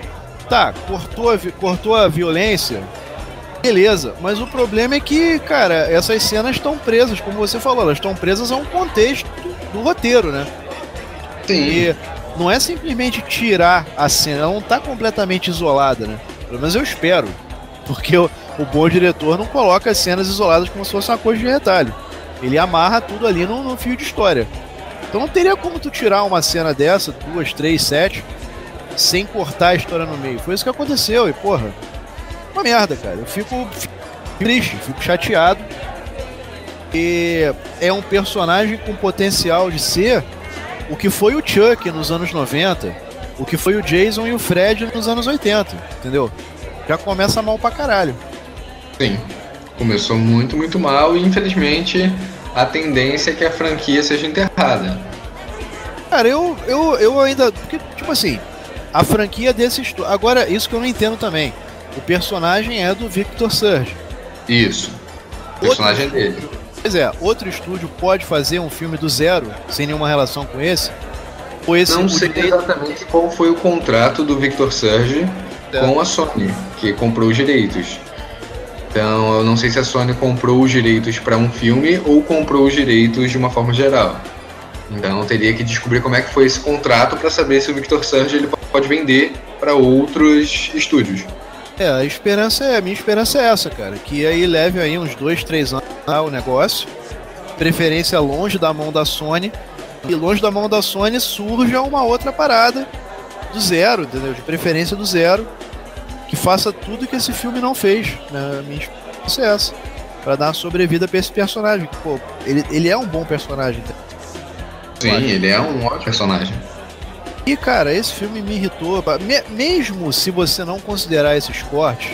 cortou a violência, beleza, mas o problema é que, cara, essas cenas estão presas, como você falou, elas estão presas a um contexto do roteiro, né? Sim. E não é simplesmente tirar a cena, ela não tá completamente isolada, né? Pelo menos eu espero, porque o bom diretor não coloca as cenas isoladas como se fosse uma coisa de retalho. Ele amarra tudo ali no fio de história. Então não teria como tu tirar uma cena dessa, 2, 3, 7, sem cortar a história no meio. Foi isso que aconteceu e, porra, uma merda, cara. Eu fico triste, fico chateado. E é um personagem com potencial de ser o que foi o Chuck nos anos 90, o que foi o Jason e o Fred nos anos 80, entendeu? Já começa mal pra caralho. Sim, começou muito, muito mal e infelizmente a tendência é que a franquia seja enterrada. Cara, eu ainda... Porque, tipo assim, a franquia desse... Agora, isso que eu não entendo também. O personagem é do Victor Surge. Isso. O personagem dele. Pois é, outro estúdio pode fazer um filme do zero, sem nenhuma relação com esse? Ou esse não sei exatamente qual foi o contrato do Victor Surge com a Sony, que comprou os direitos. Então, eu não sei se a Sony comprou os direitos para um filme ou comprou os direitos de uma forma geral. Então, eu teria que descobrir como é que foi esse contrato para saber se o Victor Surge ele pode vender para outros estúdios. A minha esperança é essa, cara, que aí leve aí uns 2, 3 anos o negócio, preferência longe da mão da Sony, e longe da mão da Sony surja uma outra parada do zero, entendeu? De preferência do zero, que faça tudo que esse filme não fez, né? Minha esperança é essa, pra dar uma sobrevida pra esse personagem, que, pô, ele é um bom personagem. Sim, ele é um ótimo personagem. E, cara, esse filme me irritou, mesmo se você não considerar esses cortes,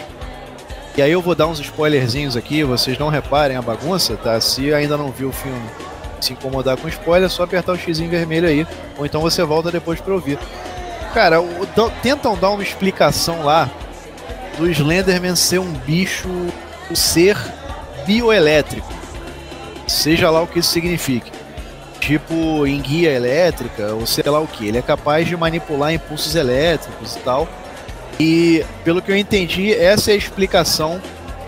e aí eu vou dar uns spoilerzinhos aqui, vocês não reparem a bagunça, tá? Se ainda não viu o filme, se incomodar com spoiler, é só apertar o xizinho vermelho aí, ou então você volta depois pra ouvir. Cara, tentam dar uma explicação lá do Slenderman ser um bicho, um ser bioelétrico, seja lá o que isso signifique. Tipo enguia elétrica, ou sei lá o que. Ele é capaz de manipular impulsos elétricos e tal. E, pelo que eu entendi, essa é a explicação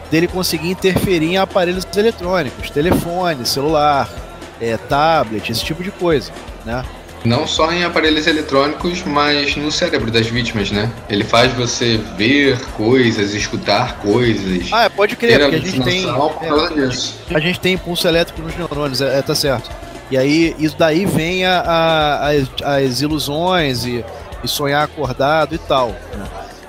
dele conseguir interferir em aparelhos eletrônicos, telefone, celular, tablet, esse tipo de coisa, né? Não só em aparelhos eletrônicos, mas no cérebro das vítimas, né? Ele faz você ver coisas, escutar coisas. Pode crer, porque a gente tem impulso elétrico nos neurônios, tá certo. E aí, isso daí vem as ilusões e sonhar acordado e tal, né?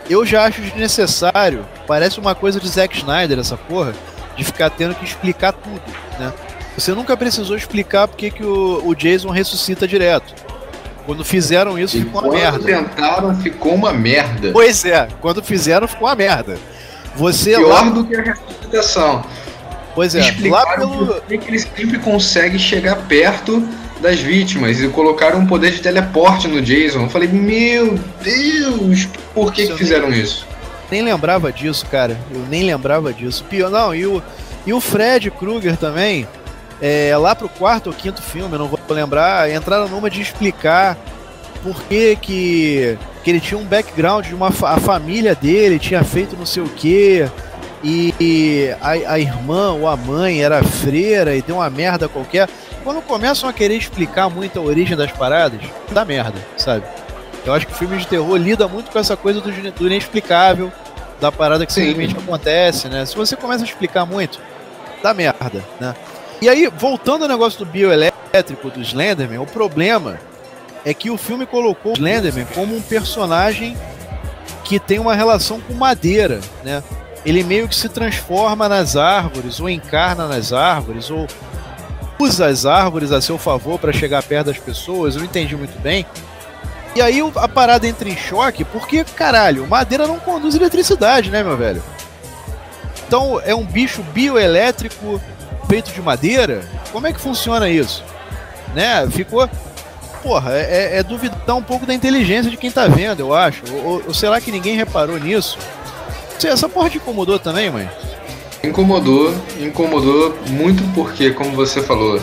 Eu já acho desnecessário, parece uma coisa de Zack Snyder essa porra, de ficar tendo que explicar tudo, né? Você nunca precisou explicar porque que o Jason ressuscita direto. Quando fizeram isso, ficou uma merda. Quando tentaram, ficou uma merda. Pois é, quando fizeram, ficou uma merda. Pior do que a ressuscitação. Pois é, explicaram por que ele sempre consegue chegar perto das vítimas e colocaram um poder de teleporte no Jason. Eu falei, meu Deus, por que fizeram isso? Nem lembrava disso, cara. Eu nem lembrava disso. Pior, não, e o Fred Krueger também, lá pro 4º ou 5º filme, eu não vou lembrar, entraram numa de explicar por que ele tinha um background de a família dele tinha feito não sei o que. E a irmã ou a mãe era freira e deu uma merda qualquer. Quando começam a querer explicar muito a origem das paradas, dá merda, sabe? Eu acho que o filme de terror lida muito com essa coisa do inexplicável, da parada que simplesmente acontece, né? Se você começa a explicar muito, dá merda, né? E aí, voltando ao negócio do bioelétrico do Slenderman, o problema é que o filme colocou o Slenderman como um personagem que tem uma relação com madeira, né? Ele meio que se transforma nas árvores, ou encarna nas árvores, ou usa as árvores a seu favor para chegar perto das pessoas. Eu não entendi muito bem. E aí a parada entra em choque, porque, caralho, madeira não conduz eletricidade, né, meu velho? Então é um bicho bioelétrico feito de madeira? Como é que funciona isso? Né? Ficou... Porra, é duvidar um pouco da inteligência de quem tá vendo, eu acho. Ou será que ninguém reparou nisso? Essa porra te incomodou também, mãe? Incomodou muito porque, como você falou,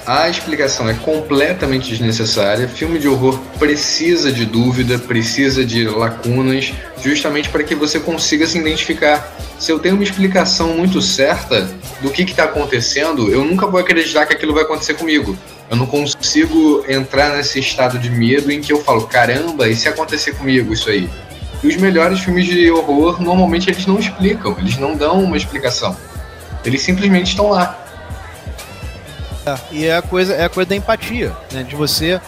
a explicação é completamente desnecessária. Filme de horror precisa de dúvida, precisa de lacunas, justamente para que você consiga se identificar. Se eu tenho uma explicação muito certa do que está acontecendo, eu nunca vou acreditar que aquilo vai acontecer comigo. Eu não consigo entrar nesse estado de medo em que eu falo, caramba, e se acontecer comigo isso aí? E os melhores filmes de horror, normalmente eles não explicam, eles não dão uma explicação. Eles simplesmente estão lá. E é a coisa da empatia, né? De você,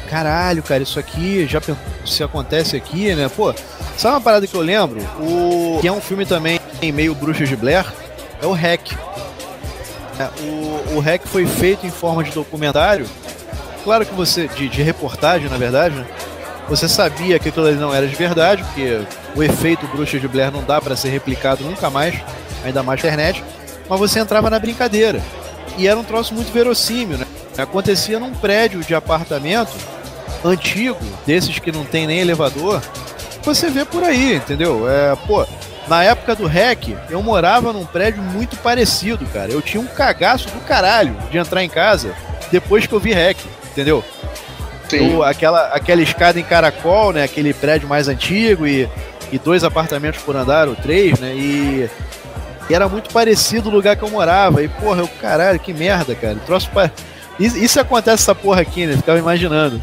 caralho, cara, isso aqui já pensou se acontece aqui, né? Pô, sabe uma parada que eu lembro? Que é um filme também meio Bruxas de Blair, é o REC. O REC foi feito em forma de documentário. Claro que você, de reportagem, na verdade, né? Você sabia que aquilo ali não era de verdade, porque o efeito Bruxa de Blair não dá pra ser replicado nunca mais, ainda mais na internet, mas você entrava na brincadeira. E era um troço muito verossímil, né? Acontecia num prédio de apartamento antigo, desses que não tem nem elevador, você vê por aí, entendeu? Na época do REC, eu morava num prédio muito parecido, cara. Eu tinha um cagaço do caralho de entrar em casa depois que eu vi REC, entendeu? Aquela escada em caracol, né? Aquele prédio mais antigo e 2 apartamentos por andar, ou 3, né? E era muito parecido o lugar que eu morava. E, porra, caralho, que merda, cara. Isso acontece essa porra aqui, né? Ficava imaginando.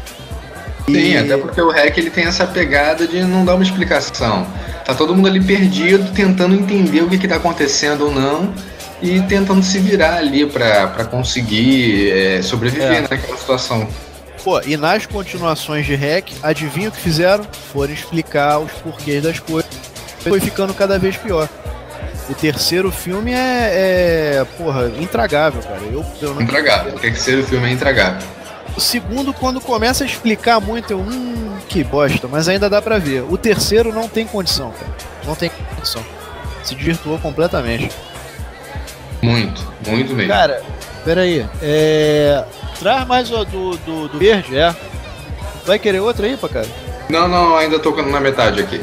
Sim, até porque o REC ele tem essa pegada de não dar uma explicação. Tá todo mundo ali perdido, tentando entender o que tá acontecendo ou não, e tentando se virar ali pra conseguir sobreviver naquela situação. Pô, e nas continuações de REC, adivinha o que fizeram? Foram explicar os porquês das coisas. Foi ficando cada vez pior. O terceiro filme porra, intragável, cara. Eu não... Intragável, o terceiro filme é intragável. O segundo, quando começa a explicar muito, que bosta, mas ainda dá pra ver. O terceiro não tem condição, cara. Não tem condição. Se desvirtuou completamente. Muito mesmo. Cara, peraí. Traz mais o do verde, Vai querer outro aí, cara? Não, ainda tô na metade aqui.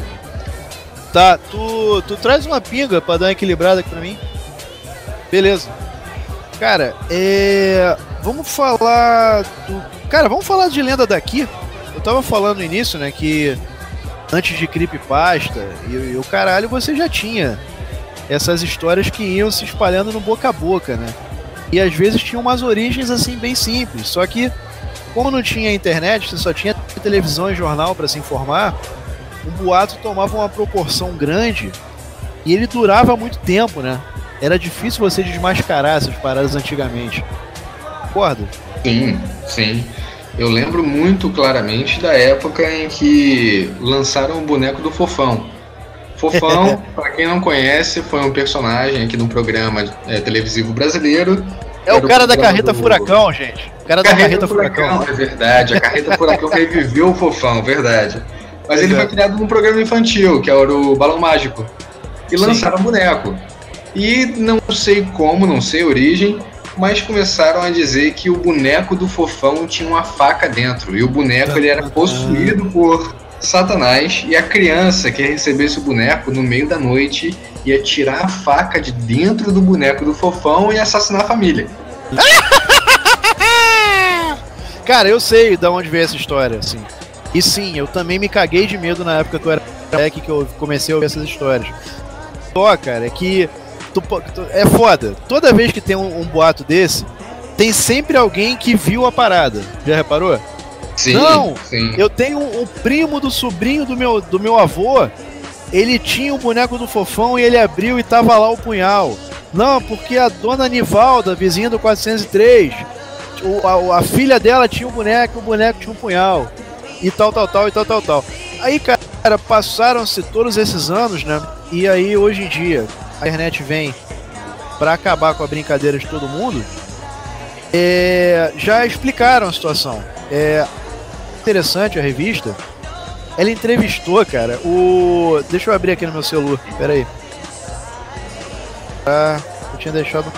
Tá, tu traz uma pinga pra dar uma equilibrada aqui pra mim. Beleza. Cara, vamos falar vamos falar de Lenda Daqui. Eu tava falando no início, né, que antes de Creepypasta e o caralho, você já tinha essas histórias que iam se espalhando no boca a boca, né? E às vezes tinham umas origens assim bem simples, só que como não tinha internet, você só tinha televisão e jornal para se informar, o boato tomava uma proporção grande e ele durava muito tempo, né? Era difícil você desmascarar essas paradas antigamente. Concorda? Sim. Eu lembro muito claramente da época em que lançaram o boneco do Fofão. Fofão, para quem não conhece, foi um personagem aqui no programa televisivo brasileiro. É o cara da Carreta Furacão, gente. O cara da Carreta Furacão. É verdade, a Carreta Furacão reviveu o Fofão, verdade. Mas ele foi criado num programa infantil, que era o Balão Mágico. E lançaram o boneco. E não sei como, não sei a origem, mas começaram a dizer que o boneco do Fofão tinha uma faca dentro. E o boneco ele era possuído por Satanás. E a criança que recebesse o boneco no meio da noite ia tirar a faca de dentro do boneco do Fofão e assassinar a família. Cara, eu sei de onde veio essa história, assim. E sim, eu também me caguei de medo na época que eu era moleque, que eu comecei a ouvir essas histórias. Só, cara, é que é foda. Toda vez que tem um boato desse, tem sempre alguém que viu a parada. Já reparou? Sim. Não, sim. Eu tenho um primo do sobrinho do meu avô. Ele tinha o boneco do Fofão e ele abriu e tava lá o punhal. Não, porque a dona Nivalda, vizinha do 403, a filha dela tinha um boneco, o boneco tinha um punhal. E tal. Aí, cara, passaram-se todos esses anos, né? E aí, hoje em dia, a internet vem pra acabar com a brincadeira de todo mundo. Já explicaram a situação. Interessante a revista. Ela entrevistou, cara, Deixa eu abrir aqui no meu celular. Pera aí. Eu tinha deixado...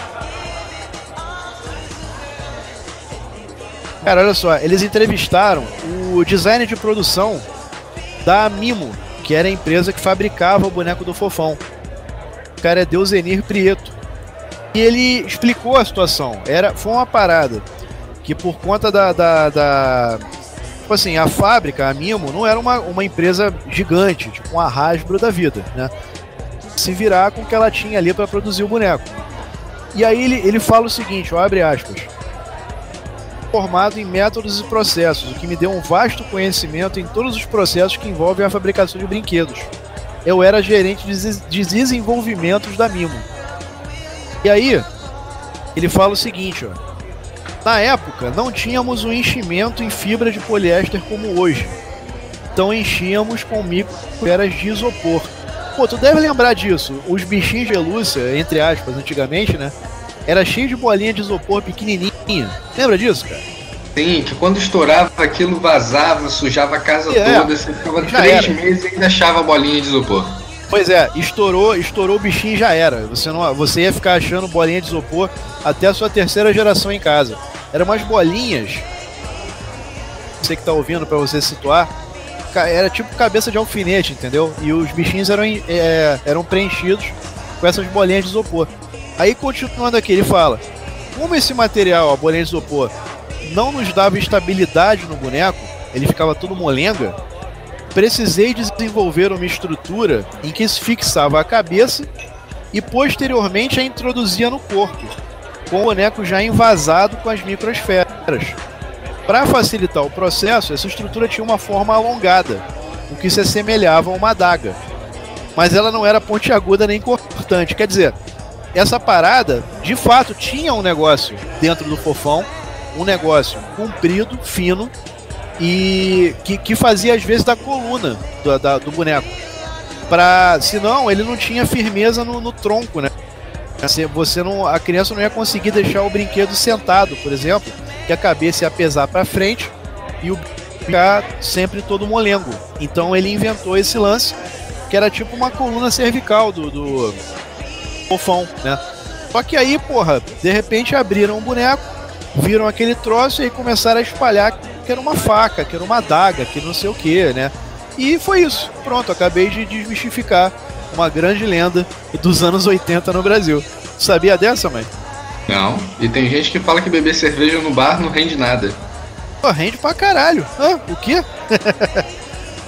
Cara, olha só. Eles entrevistaram o designer de produção da Mimo, que era a empresa que fabricava o boneco do Fofão. O cara é Deusenir Prieto. E ele explicou a situação. Foi uma parada que, por conta tipo assim, a fábrica, a Mimo, não era uma empresa gigante, tipo uma Hasbro da vida, né? Se virar com o que ela tinha ali para produzir o boneco. E aí ele fala o seguinte, abre aspas: formado em métodos e processos, o que me deu um vasto conhecimento em todos os processos que envolvem a fabricação de brinquedos. Eu era gerente de desenvolvimentos da Mimo. E aí, ele fala o seguinte, na época, não tínhamos um enchimento em fibra de poliéster como hoje. Então enchíamos com microferas de isopor. Pô, tu deve lembrar disso. Os bichinhos de pelúcia, entre aspas, antigamente, né? Era cheio de bolinha de isopor pequenininha. Lembra disso, cara? Sim, que quando estourava aquilo vazava, sujava a casa toda. Você ficava 3 meses e ainda achava a bolinha de isopor. Pois é, estourou o bichinho e já era. Você ia ficar achando bolinha de isopor até a sua 3ª geração em casa. Eram umas bolinhas, você que tá ouvindo, pra você situar, era tipo cabeça de alfinete, entendeu? E os bichinhos eram preenchidos com essas bolinhas de isopor. Aí, continuando aqui, ele fala: como esse material, a bolinha de isopor, não nos dava estabilidade no boneco, ele ficava todo molenga, precisei desenvolver uma estrutura em que se fixava a cabeça e posteriormente a introduzia no corpo, com o boneco já envasado com as microesferas. Para facilitar o processo, essa estrutura tinha uma forma alongada, o que se assemelhava a uma adaga, mas ela não era pontiaguda nem cortante. Quer dizer, essa parada, de fato, tinha um negócio dentro do fofão, um negócio comprido, fino, e que fazia às vezes da coluna do boneco. Senão ele não tinha firmeza no tronco, né? A criança não ia conseguir deixar o brinquedo sentado, por exemplo, que a cabeça ia pesar para frente e o ficar sempre todo molengo. Então ele inventou esse lance, que era tipo uma coluna cervical do fofão, né? Só que aí, porra, de repente abriram o boneco, viram aquele troço e aí começaram a espalhar que era uma faca, que era uma adaga, que não sei o que, né? E foi isso. Pronto, acabei de desmistificar uma grande lenda dos anos 80 no Brasil. Sabia dessa, mãe? Não. E tem gente que fala que beber cerveja no bar não rende nada. Pô, rende pra caralho. O quê?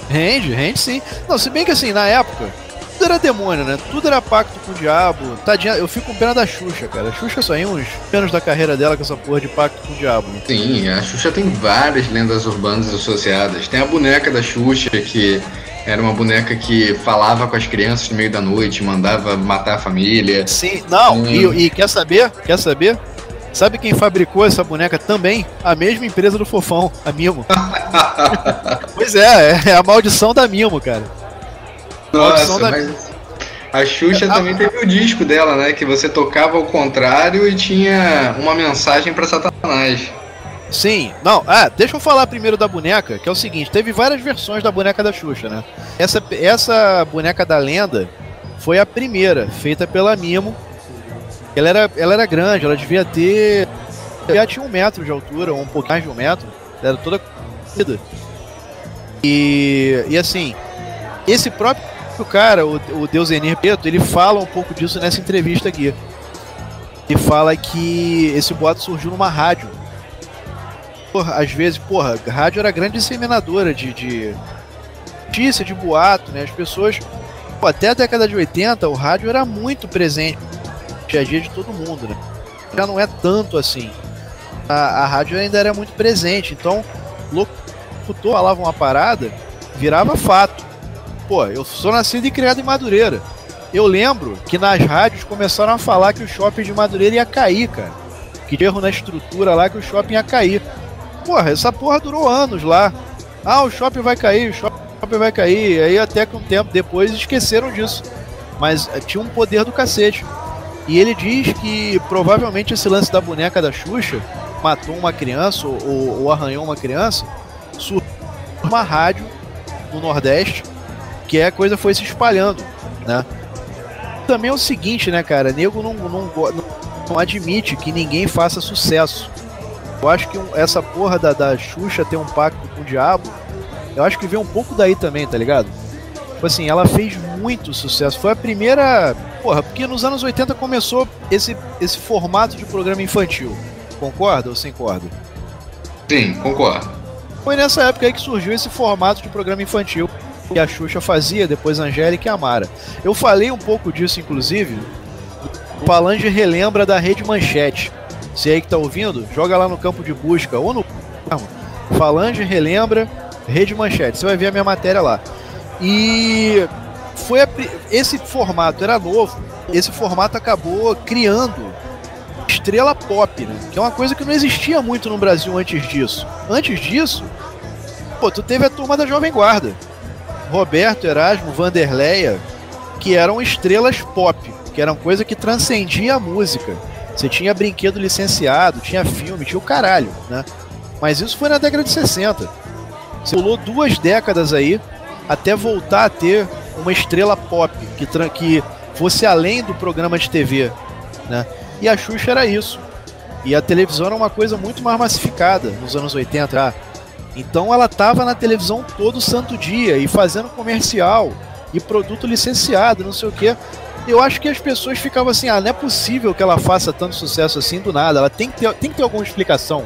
Rende sim. Não, se bem que assim, na época, tudo era demônio, né? Tudo era pacto com o diabo. Tadinha, eu fico com pena da Xuxa, cara. A Xuxa saiu uns anos da carreira dela com essa porra de pacto com o diabo, né? Sim, a Xuxa tem várias lendas urbanas associadas. Tem a boneca da Xuxa, que era uma boneca que falava com as crianças no meio da noite, mandava matar a família. Sim, não, e quer saber? Sabe quem fabricou essa boneca também? A mesma empresa do Fofão, a Mimo. Pois é a maldição da Mimo, cara. Nossa, mas a Xuxa também teve o disco dela, né? Que você tocava ao contrário e tinha uma mensagem pra Satanás. Sim, não, deixa eu falar primeiro da boneca, que é o seguinte, teve várias versões da boneca da Xuxa, né? Essa boneca da lenda foi a primeira, feita pela Mimo. Ela era grande, ela devia ter... Já tinha 1 metro de altura, ou um pouquinho mais de 1 metro. Ela era toda comprida. E assim, esse próprio cara, o Deusenir Preto, ele fala um pouco disso nessa entrevista aqui. Ele fala que esse boato surgiu numa rádio. Às vezes, rádio era grande disseminadora de notícia, de boato, né? As pessoas, até a década de 80, o rádio era muito presente no dia a dia de todo mundo, né? Já não é tanto assim. A rádio ainda era muito presente, então locutor falava uma parada, virava fato. Eu sou nascido e criado em Madureira. Eu lembro que nas rádios começaram a falar que o shopping de Madureira ia cair, cara. Que erro na estrutura lá, que o shopping ia cair. Essa porra durou anos lá. O shopping vai cair, o shopping vai cair. Aí até que um tempo depois esqueceram disso. Mas tinha um poder do cacete. E ele diz que provavelmente esse lance da boneca da Xuxa matou uma criança ou arranhou uma criança, surgiu uma rádio no Nordeste, que a coisa foi se espalhando, né? Também é o seguinte, né, cara? Nego não admite que ninguém faça sucesso. Eu acho que essa porra da Xuxa ter um pacto com o diabo, eu acho que veio um pouco daí também, tá ligado? Tipo assim, ela fez muito sucesso. Foi a primeira... porque nos anos 80 começou esse formato de programa infantil. Concorda ou sem corda? Sim, concordo. Foi nessa época aí que surgiu esse formato de programa infantil que a Xuxa fazia, depois a Angélica e a Mara. Eu falei um pouco disso, inclusive, o Falange relembra da Rede Manchete. Você aí que tá ouvindo, joga lá no campo de busca ou no... Falange relembra Rede Manchete. Você vai ver a minha matéria lá. E esse formato era novo. Esse formato acabou criando estrela pop, né? Que é uma coisa que não existia muito no Brasil antes disso. Antes disso, tu teve a turma da Jovem Guarda. Roberto, Erasmo, Vanderleia, que eram estrelas pop, que eram coisa que transcendia a música. Você tinha brinquedo licenciado, tinha filme, tinha o caralho, né? Mas isso foi na década de 60. Você pulou 2 décadas aí até voltar a ter uma estrela pop que fosse além do programa de TV, né? E a Xuxa era isso. E a televisão era uma coisa muito mais massificada nos anos 80. Então ela tava na televisão todo santo dia e fazendo comercial e produto licenciado, não sei o que. Eu acho que as pessoas ficavam assim, não é possível que ela faça tanto sucesso assim do nada, ela tem que ter alguma explicação.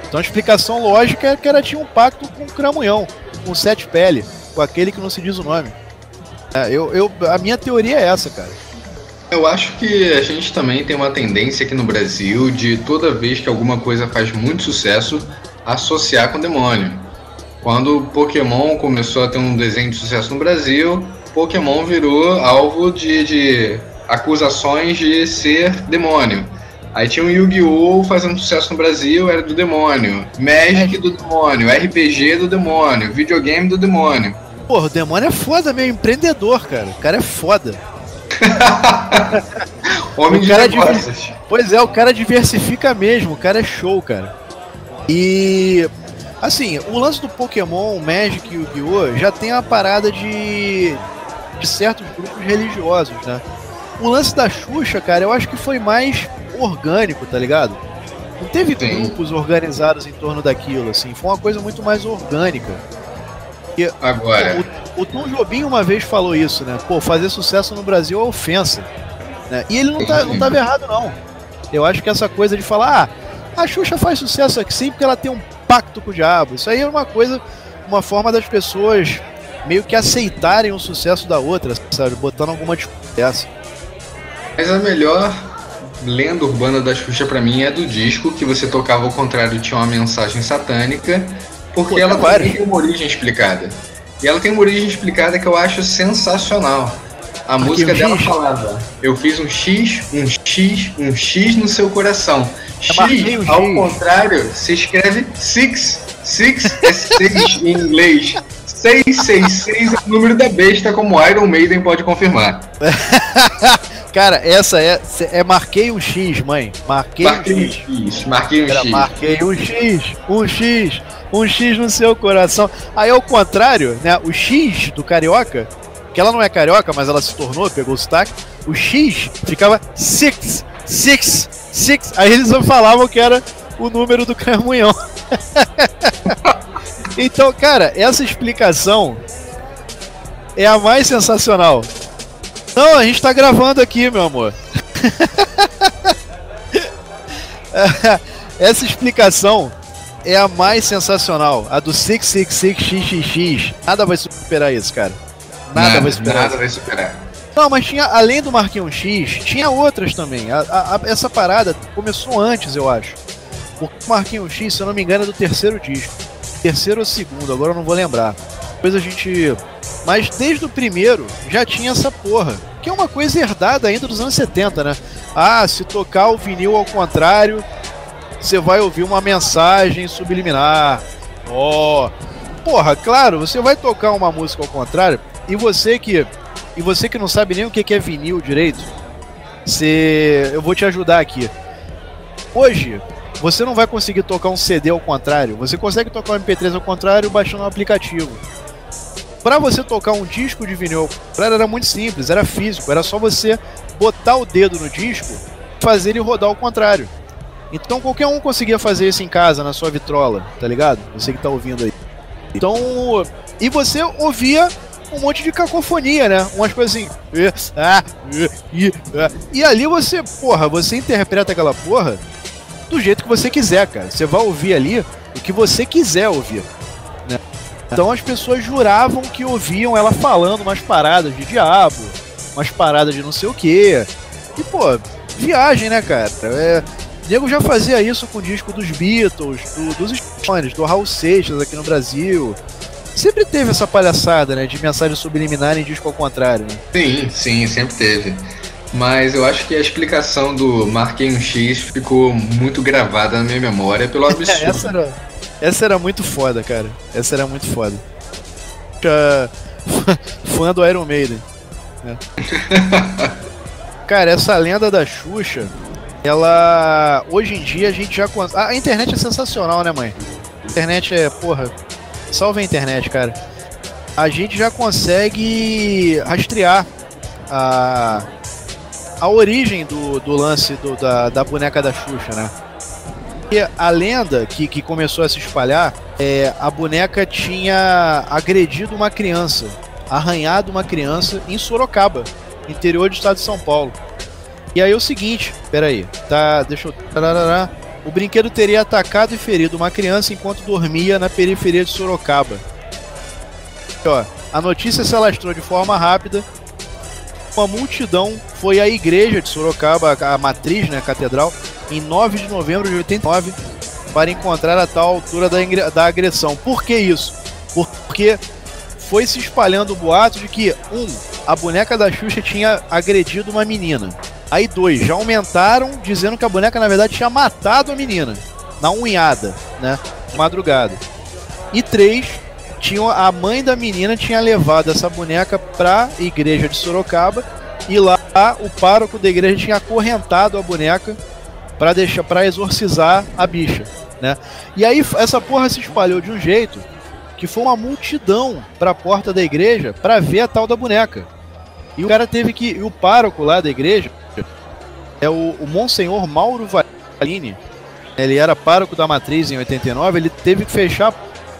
Então a explicação lógica é que ela tinha um pacto com o Cramunhão, com o Sete Pele, com aquele que não se diz o nome. A minha teoria é essa, cara. Eu acho que a gente também tem uma tendência aqui no Brasil de toda vez que alguma coisa faz muito sucesso, associar com o demônio. Quando o Pokémon começou a ter um desenho de sucesso no Brasil, Pokémon virou alvo de acusações de ser demônio. Aí tinha o Yu-Gi-Oh! Fazendo sucesso no Brasil, era do demônio. Magic do demônio, RPG do demônio, videogame do demônio. Porra, o demônio é foda mesmo, empreendedor, cara. O cara é foda. Homem de negócios. Pois é, o cara diversifica mesmo, o cara é show, cara. E assim, o lance do Pokémon, Magic e Yu-Gi-Oh! Já tem a parada de certos grupos religiosos, né? O lance da Xuxa, cara, eu acho que foi mais orgânico, tá ligado? Não teve grupos organizados em torno daquilo, assim, foi uma coisa muito mais orgânica. E, agora, o Tom Jobim uma vez falou isso, né? Pô, fazer sucesso no Brasil é ofensa, né? E ele não tava errado, não. Eu acho que essa coisa de falar, a Xuxa faz sucesso aqui sim porque ela tem um pacto com o diabo. Isso aí é uma forma das pessoas meio que aceitarem o sucesso da outra, sabe? Botando alguma dessa. Mas a melhor lenda urbana da Xuxa pra mim é do disco, que você tocava ao contrário, tinha uma mensagem satânica, porque ela também tem uma origem explicada. E ela tem uma origem explicada que eu acho sensacional. A música dela falava: eu fiz um X no seu coração. X, ao contrário, se escreve six. Six é 6 em inglês. 666 é o número da besta, como Iron Maiden pode confirmar. Cara, essa marquei um X, mãe. Marquei um X. Marquei um X no seu coração. Aí ao contrário, né? O X do carioca, que ela não é carioca, mas ela se tornou, pegou o sotaque. O X ficava six. Aí eles falavam que era o número do Cramunhão. Então, cara, essa explicação é a mais sensacional. Não, a gente tá gravando aqui, meu amor. Essa explicação é a mais sensacional. A do 666XXX. Nada vai superar isso, cara. Nada vai superar. Não, mas tinha, além do Marquinhos X, tinha outras também. Essa parada começou antes, eu acho. O Marquinhos X, se eu não me engano, é do terceiro disco. Terceiro ou segundo, agora eu não vou lembrar. Depois a gente... Mas desde o primeiro já tinha essa porra. Que é uma coisa herdada ainda dos anos 70, né? Se tocar o vinil ao contrário, você vai ouvir uma mensagem subliminar. Porra, claro, você vai tocar uma música ao contrário, e você que não sabe nem o que é vinil direito, eu vou te ajudar aqui. Hoje, você não vai conseguir tocar um CD ao contrário. Você consegue tocar um MP3 ao contrário baixando um aplicativo. Pra você tocar um disco de vinil ao contrário era muito simples, era físico. Era só você botar o dedo no disco e fazer ele rodar ao contrário. Então qualquer um conseguia fazer isso em casa, na sua vitrola, tá ligado? Você que tá ouvindo aí. Então, e você ouvia um monte de cacofonia, né? Umas coisas assim. E ali você interpreta aquela porra do jeito que você quiser, cara. Você vai ouvir ali o que você quiser ouvir, né? Então as pessoas juravam que ouviam ela falando umas paradas de diabo, umas paradas de não sei o quê. E, pô, viagem, né, cara? Diego já fazia isso com o disco dos Beatles, dos Stones, do Raul Seixas aqui no Brasil. Sempre teve essa palhaçada, né, de mensagem subliminar em disco ao contrário, né? Sim, sempre teve. Mas eu acho que a explicação do Marquei um X ficou muito gravada na minha memória pelo absurdo. Essa era muito foda, cara. Essa era muito foda. Fã do Iron Maiden, né? Cara, essa lenda da Xuxa, ela... Hoje em dia a gente já... A internet é sensacional, né, mãe? A internet é... Porra... Salve a internet, cara. A gente já consegue rastrear a origem do lance da boneca da Xuxa, né? a lenda que começou a se espalhar a boneca tinha agredido uma criança, arranhado uma criança em Sorocaba, interior do estado de São Paulo. E aí é o seguinte, peraí, deixa eu... O brinquedo teria atacado e ferido uma criança enquanto dormia na periferia de Sorocaba. Ó, a notícia se alastrou de forma rápida. Uma multidão foi à igreja de Sorocaba, a matriz, né, a catedral, em 9 de novembro de 89, para encontrar a tal altura da agressão. Por que isso? Porque foi se espalhando o boato de que, a boneca da Xuxa tinha agredido uma menina. Aí 2, já aumentaram dizendo que a boneca na verdade tinha matado a menina, na unhada, né, de madrugada. E 3, a mãe da menina tinha levado essa boneca pra igreja de Sorocaba e lá o pároco da igreja tinha acorrentado a boneca para exorcizar a bicha, né? E aí essa porra se espalhou de um jeito que foi uma multidão pra porta da igreja pra ver a tal da boneca. E o cara teve que... o pároco lá da igreja é o Monsenhor Mauro Valini. Ele era pároco da matriz em 89, ele teve que fechar a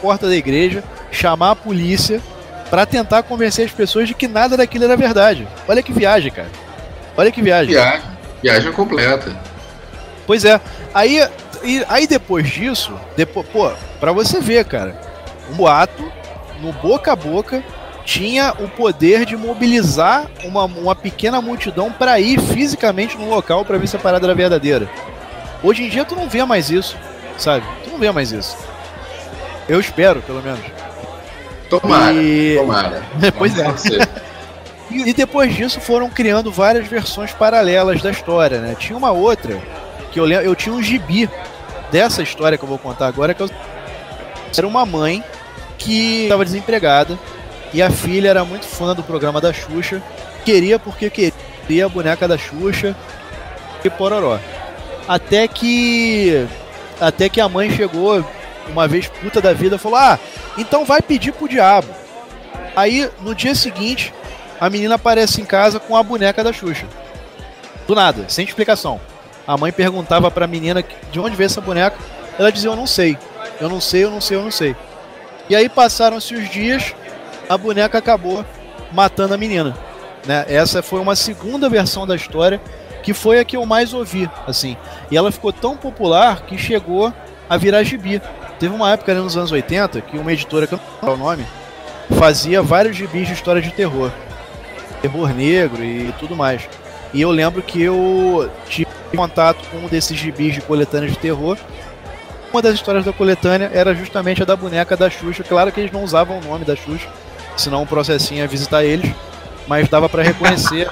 porta da igreja, chamar a polícia pra tentar convencer as pessoas de que nada daquilo era verdade. Olha que viagem, cara. Olha que viagem. Viagem completa. Pois é. Aí depois disso, pô, pra você ver, cara, um boato, no boca a boca, tinha o poder de mobilizar uma pequena multidão pra ir fisicamente no local pra ver se a parada era verdadeira. Hoje em dia tu não vê mais isso, sabe? Tu não vê mais isso. Eu espero, pelo menos. Tomara. Pois é. E depois disso foram criando várias versões paralelas da história, né? Tinha uma outra que eu tinha um gibi dessa história que eu vou contar agora, que era uma mãe que estava desempregada e a filha era muito fã do programa da Xuxa, porque queria a boneca da Xuxa e pororó. Até que a mãe chegou uma vez puta da vida, falou: então vai pedir pro diabo. Aí no dia seguinte a menina aparece em casa com a boneca da Xuxa, do nada, sem explicação. A mãe perguntava pra menina de onde veio essa boneca, ela dizia: eu não sei. E aí passaram-se os dias, a boneca acabou matando a menina, né? Essa foi uma segunda versão da história, que foi a que eu mais ouvi, assim. E ela ficou tão popular que chegou a virar gibi. Teve uma época ali nos anos 80 que uma editora, que eu não lembro o nome, fazia vários gibis de história de terror negro e tudo mais. E eu lembro que eu tive contato com um desses gibis de coletâneas de terror. Uma das histórias da coletânea era justamente a da boneca da Xuxa. Claro que eles não usavam o nome da Xuxa, senão um processinho ia visitar eles, mas dava pra reconhecer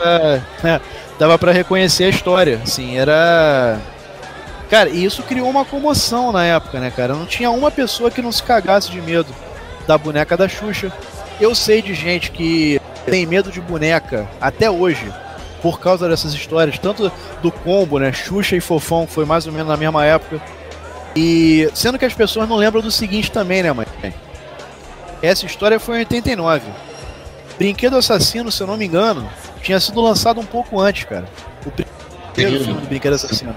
dava para reconhecer a história, assim, era... Cara, e isso criou uma comoção na época, né, cara? Não tinha uma pessoa que não se cagasse de medo da boneca da Xuxa. Eu sei de gente que tem medo de boneca até hoje por causa dessas histórias, tanto do combo, né, Xuxa e Fofão, que foi mais ou menos na mesma época. E sendo que as pessoas não lembram do seguinte também, né, mãe? Essa história foi em 89. Brinquedo Assassino, se eu não me engano, tinha sido lançado um pouco antes, cara. O primeiro filme do Brinquedo Assassino.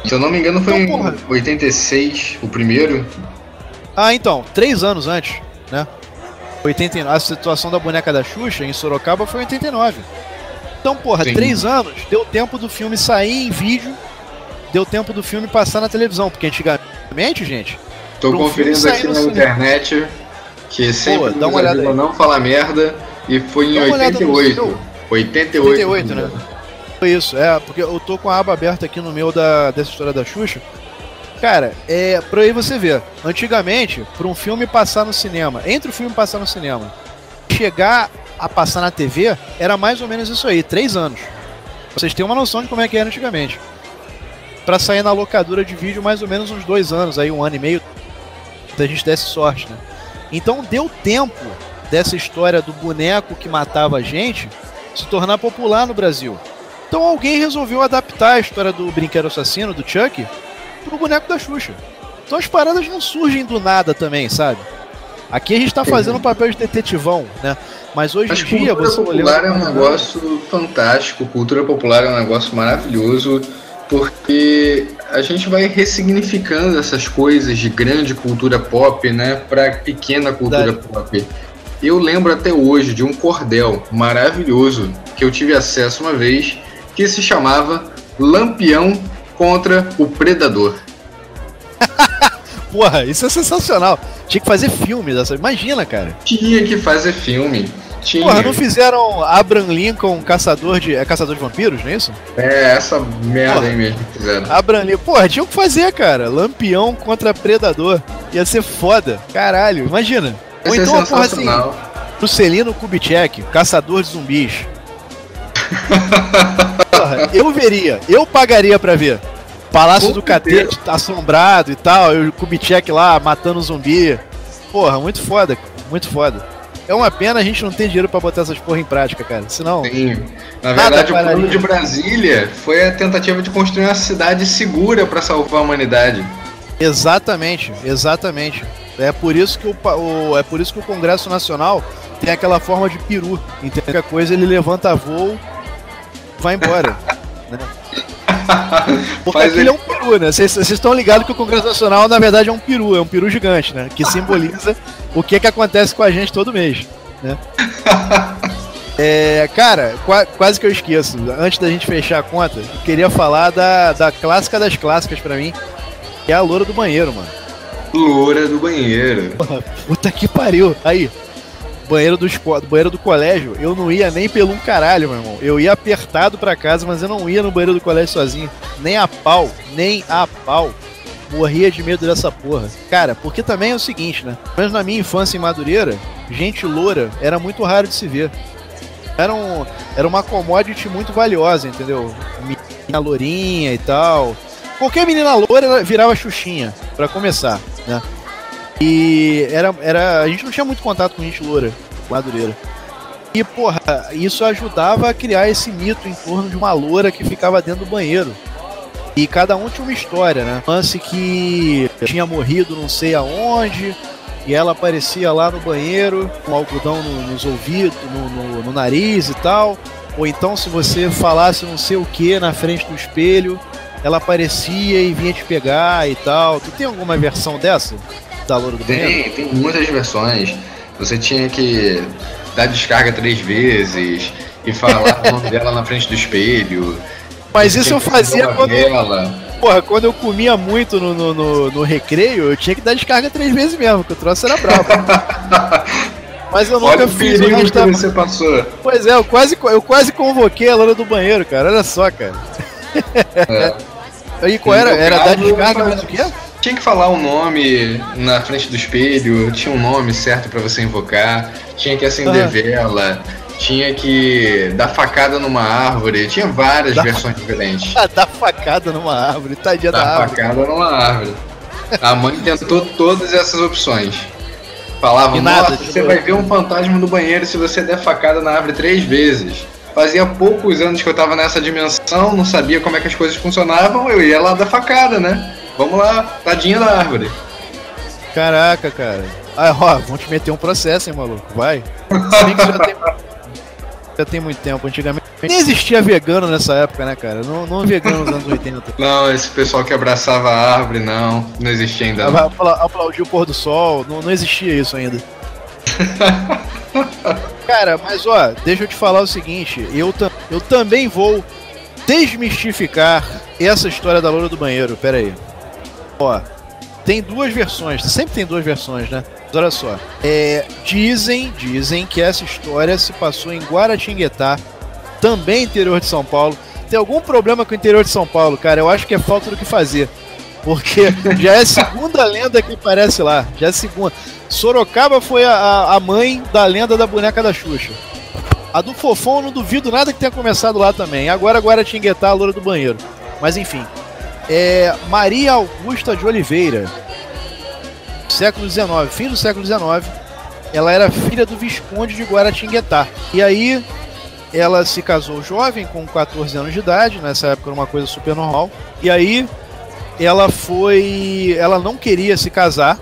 Se eu não me engano foi em 86, o primeiro. Então, 3 anos antes, né? 89, a situação da boneca da Xuxa em Sorocaba foi em 89. Então, porra, 3 anos, deu tempo do filme sair em vídeo, deu tempo do filme passar na televisão, porque antigamente, gente... Tô conferindo aqui na internet que sempre dá uma olhada aí. Não fala merda, e foi em 88. 88, né? Foi isso, porque eu tô com a aba aberta aqui no meu dessa história da Xuxa. Cara, por aí você vê, antigamente, para um filme passar no cinema, entre o filme passar no cinema, chegar a passar na TV, era mais ou menos isso aí, 3 anos. Vocês têm uma noção de como é que era antigamente. Pra sair na locadora de vídeo, mais ou menos uns 2 anos, aí 1 ano e meio, se a gente desse sorte, né? Então deu tempo dessa história do boneco que matava a gente se tornar popular no Brasil. Então alguém resolveu adaptar a história do Brinquedo Assassino, do Chuck, pro boneco da Xuxa. Então as paradas não surgem do nada também, sabe? Aqui a gente tá fazendo um papel de detetivão, né? Mas hoje em dia você olhando... Cultura popular é um negócio fantástico, cultura popular é um negócio maravilhoso, porque a gente vai ressignificando essas coisas de grande cultura pop, né, para pequena cultura pop. Eu lembro até hoje de um cordel maravilhoso que eu tive acesso uma vez, que se chamava Lampião contra o Predador. Porra, isso é sensacional. Tinha que fazer filme dessa. Imagina, cara. Tinha que fazer filme. Tinha. Porra, não fizeram Abraham Lincoln caçador de vampiros, não é isso? É, essa merda aí mesmo que fizeram. Abraham Lincoln. Porra, tinha que fazer, cara. Lampião contra Predador. Ia ser foda. Caralho, imagina. Ou então uma porra assim, Juscelino Kubitschek, caçador de zumbis. Porra, eu veria. Eu pagaria pra ver. Palácio do Catete assombrado e tal, e o Kubitschek lá matando zumbi. Porra, muito foda, muito foda. É uma pena a gente não ter dinheiro pra botar essas porra em prática, cara. Senão. Sim. Na verdade, o plano de Brasília foi a tentativa de construir uma cidade segura pra salvar a humanidade. Exatamente, exatamente. É por isso que o Congresso Nacional tem aquela forma de peru. Entendeu? Qualquer coisa ele levanta voo, vai embora. Né? Porque aquilo é um peru, né? Vocês estão ligados que o Congresso Nacional, na verdade, é um peru gigante, né? Que simboliza o que acontece com a gente todo mês, né? Cara, quase que eu esqueço. Antes da gente fechar a conta, eu queria falar da clássica das clássicas pra mim, que é a loura do banheiro, mano. Loura do banheiro. Porra, puta que pariu. Aí, banheiro do colégio, eu não ia nem pelo caralho, meu irmão. Eu ia apertado pra casa, mas eu não ia no banheiro do colégio sozinho. Nem a pau. Morria de medo dessa porra. Cara, porque também é o seguinte, né? Mas na minha infância em Madureira, gente loura era muito raro de se ver. Era uma commodity muito valiosa, entendeu? Menina lourinha e tal. Qualquer menina loura virava xuxinha, pra começar, né? E a gente não tinha muito contato com gente loura, Madureira. E, porra, isso ajudava a criar esse mito em torno de uma loura que ficava dentro do banheiro. E cada um tinha uma história, né? Lance que tinha morrido não sei aonde, e ela aparecia lá no banheiro, com algodão nos ouvidos, no nariz e tal. Ou então, se você falasse não sei o que na frente do espelho, ela aparecia e vinha te pegar e tal. Tu tem alguma versão dessa? Da loura do banheiro? Tem muitas versões. Você tinha que dar descarga 3 vezes e falar o nome dela na frente do espelho. Mas isso eu fazia quando eu comia muito no recreio, eu tinha que dar descarga 3 vezes mesmo, porque o troço era brabo. Mas eu nunca fiz o resto que você passou. Pois é, eu quase convoquei a loura do banheiro, cara. Olha só, cara. E qual era? Era dar descarga, mas o quê? Tinha que falar o nome na frente do espelho, tinha um nome certo pra você invocar, tinha que acender vela, tinha que dar facada numa árvore, tinha várias versões diferentes. Dar facada numa árvore, tadinha da árvore. Dar facada numa árvore. A mãe tentou todas essas opções. Falava, nossa, você vai ver um fantasma no banheiro se você der facada na árvore 3 vezes. Fazia poucos anos que eu tava nessa dimensão, não sabia como é que as coisas funcionavam, eu ia lá dar facada, né? Vamos lá, tadinha da árvore. Caraca, cara. Vão te meter um processo, hein, maluco? Vai. Se bem que já tem muito tempo. Antigamente nem existia vegano nessa época, né, cara? Não vegano nos anos 80. Não, esse pessoal que abraçava a árvore, não existia ainda. Aplaudir o pôr do sol, não existia isso ainda. Cara, mas deixa eu te falar o seguinte, eu também vou desmistificar essa história da loura do banheiro, pera aí. Tem 2 versões, sempre tem 2 versões, né? Mas olha só, dizem que essa história se passou em Guaratinguetá, também interior de São Paulo. Tem algum problema com o interior de São Paulo, cara? Eu acho que é falta do que fazer. Porque já é a segunda lenda que aparece lá. Já é a segunda. Sorocaba foi a mãe da lenda da boneca da Xuxa. A do Fofão eu não duvido nada que tenha começado lá também. Agora Guaratinguetá, a loura do banheiro. Mas enfim. Maria Augusta de Oliveira. Século XIX, fim do século XIX. Ela era filha do Visconde de Guaratinguetá. E aí ela se casou jovem, com 14 anos de idade. Nessa época era uma coisa super normal. E aí ela não queria se casar.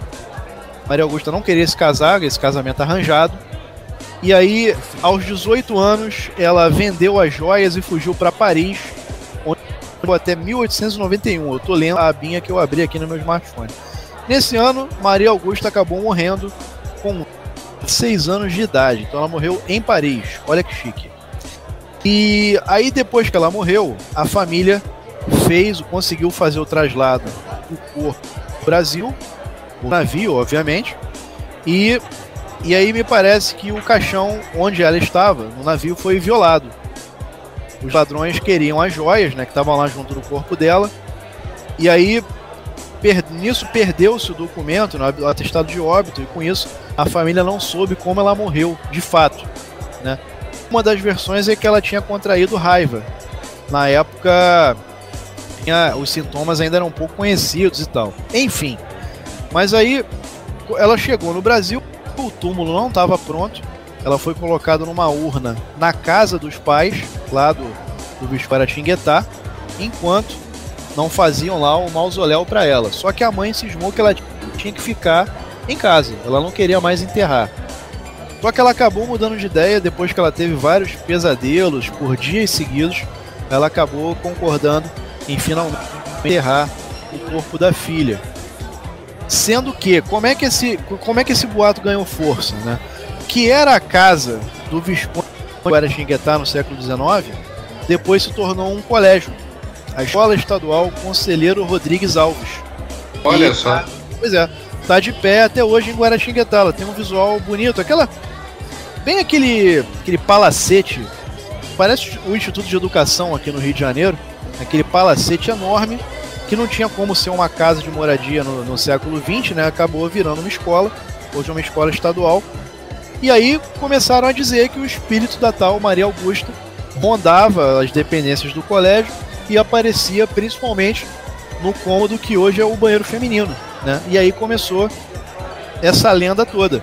Maria Augusta não queria se casar, esse casamento arranjado. E aí, aos 18 anos, ela vendeu as joias e fugiu para Paris, onde até 1891. Eu tô lendo a abinha que eu abri aqui no meu smartphone. Nesse ano, Maria Augusta acabou morrendo com 6 anos de idade. Então ela morreu em Paris. Olha que chique. E aí depois que ela morreu, a família conseguiu fazer o traslado do corpo do Brasil, o navio, obviamente. E aí me parece que o caixão onde ela estava, no navio, foi violado. Os ladrões queriam as joias, né, que estavam lá junto do corpo dela. E aí, nisso perdeu-se o documento, o atestado de óbito, e com isso a família não soube como ela morreu, de fato, né? Uma das versões é que ela tinha contraído raiva. Na época, os sintomas ainda eram um pouco conhecidos e tal. Enfim, mas aí ela chegou no Brasil, o túmulo não estava pronto. Ela foi colocada numa urna na casa dos pais, lá do Bispo Guaratinguetá, enquanto não faziam lá um mausoléu para ela. Só que a mãe cismou que ela tinha que ficar em casa, ela não queria mais enterrar. Só que ela acabou mudando de ideia depois que ela teve vários pesadelos por dias seguidos. Ela acabou concordando em finalmente enterrar o corpo da filha. Sendo que, como é que esse boato ganhou força, né? Que era a casa do Visconde Guaratinguetá no século XIX, depois se tornou um colégio, a Escola Estadual Conselheiro Rodrigues Alves. Olha só. Pois é, tá de pé até hoje em Guaratinguetá. Ela tem um visual bonito, bem aquele palacete, parece o Instituto de Educação aqui no Rio de Janeiro, aquele palacete enorme que não tinha como ser uma casa de moradia no século XX, né? Acabou virando uma escola, hoje é uma escola estadual. E aí começaram a dizer que o espírito da tal Maria Augusta rondava as dependências do colégio e aparecia principalmente no cômodo que hoje é o banheiro feminino, né? E aí começou essa lenda toda.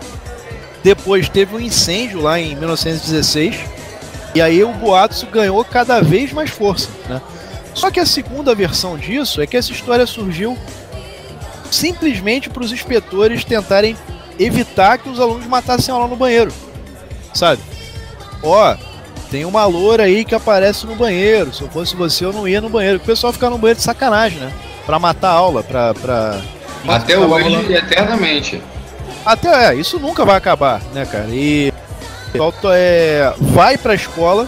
Depois teve um incêndio lá em 1916 e aí o boato ganhou cada vez mais força, né? Só que a segunda versão disso é que essa história surgiu simplesmente para os inspetores tentarem evitar que os alunos matassem aula no banheiro, sabe? Ó, tem uma loura aí que aparece no banheiro, se eu fosse você eu não ia no banheiro. O pessoal fica no banheiro de sacanagem, né? Pra matar a aula, até hoje e eternamente. Isso nunca vai acabar, né, cara? E vai pra escola,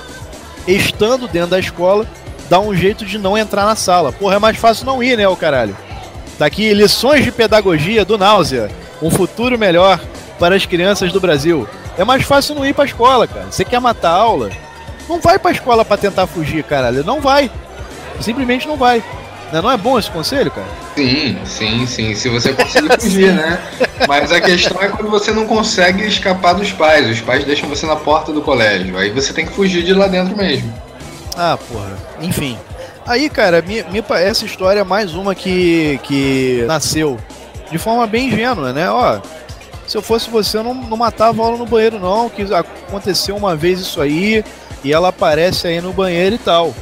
estando dentro da escola, dá um jeito de não entrar na sala. Porra, é mais fácil não ir, né, o caralho? Tá aqui, lições de pedagogia do Náusea. Um futuro melhor para as crianças do Brasil. É mais fácil não ir pra escola, cara. Você quer matar a aula? Não vai pra escola pra tentar fugir, caralho. Não vai. Simplesmente não vai. Não é bom esse conselho, cara? Sim. Se você conseguir fugir, né? Mas a questão é quando você não consegue escapar dos pais. Os pais deixam você na porta do colégio. Aí você tem que fugir de lá dentro mesmo. Ah, porra. Enfim. Aí, cara, essa história é mais uma que nasceu de forma bem ingênua, né? Ó, se eu fosse você, eu não matava a aula no banheiro, não. Que aconteceu uma vez isso aí e ela aparece aí no banheiro e tal.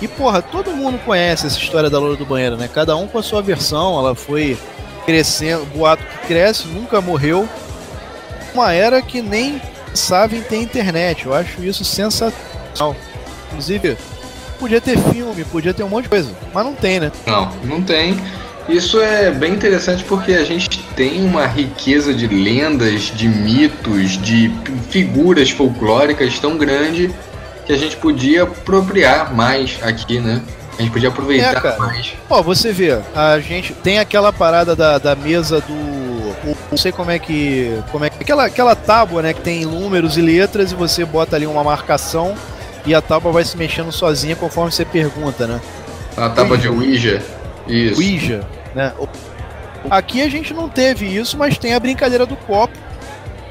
E, porra, todo mundo conhece essa história da loura do banheiro, né? Cada um com a sua versão. Ela foi crescendo, boato que cresce, nunca morreu. Uma era que nem sabem ter internet. Eu acho isso sensacional. Inclusive, podia ter filme, podia ter um monte de coisa, mas não tem, né? Não tem. Isso é bem interessante porque a gente tem uma riqueza de lendas, de mitos, de figuras folclóricas tão grande que a gente podia apropriar mais aqui, né? A gente podia aproveitar mais. Ó, você vê, a gente tem aquela parada da mesa não sei como é que aquela tábua, né, que tem números e letras e você bota ali uma marcação e a tábua vai se mexendo sozinha conforme você pergunta, né? A tábua de Ouija. Isso. Ouija, né? Aqui a gente não teve isso, mas tem a brincadeira do copo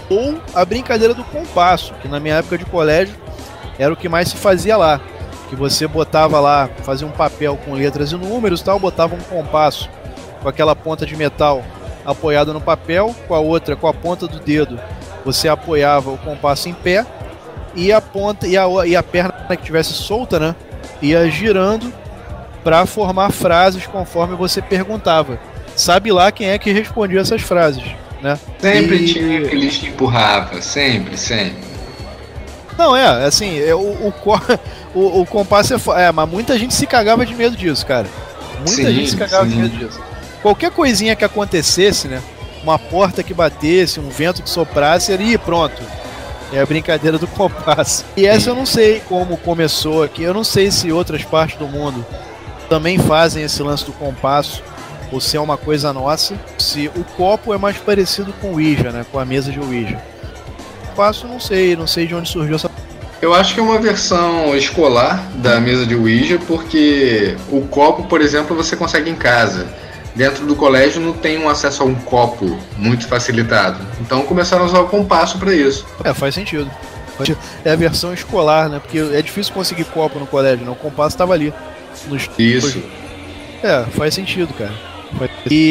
ou a brincadeira do compasso, que na minha época de colégio era o que mais se fazia lá. Que você botava lá, fazia um papel com letras e números e tal, botava um compasso com aquela ponta de metal apoiada no papel, com a outra, com a ponta do dedo, você apoiava o compasso em pé e a ponta e a perna que tivesse solta, né, ia girando para formar frases conforme você perguntava. Sabe lá quem é que respondia essas frases, né? Sempre tinha aqueles que empurrava, sempre. Não, assim, o compasso mas muita gente se cagava de medo disso, cara. Muita gente se cagava de medo disso. Qualquer coisinha que acontecesse, né? Uma porta que batesse, um vento que soprasse, ali pronto. É a brincadeira do compasso. E essa eu não sei como começou aqui. Eu não sei se outras partes do mundo também fazem esse lance do compasso, ou se é uma coisa nossa. Se o copo é mais parecido com o Ouija, né? Com a mesa de Ouija. O compasso não sei de onde surgiu essa. Eu acho que é uma versão escolar da mesa de Ouija, porque o copo, por exemplo, você consegue em casa. Dentro do colégio não tem um acesso a um copo muito facilitado. Então começaram a usar o compasso para isso. Faz sentido. É a versão escolar, né? Porque é difícil conseguir copo no colégio, né? O compasso estava ali. Isso. Faz sentido, cara.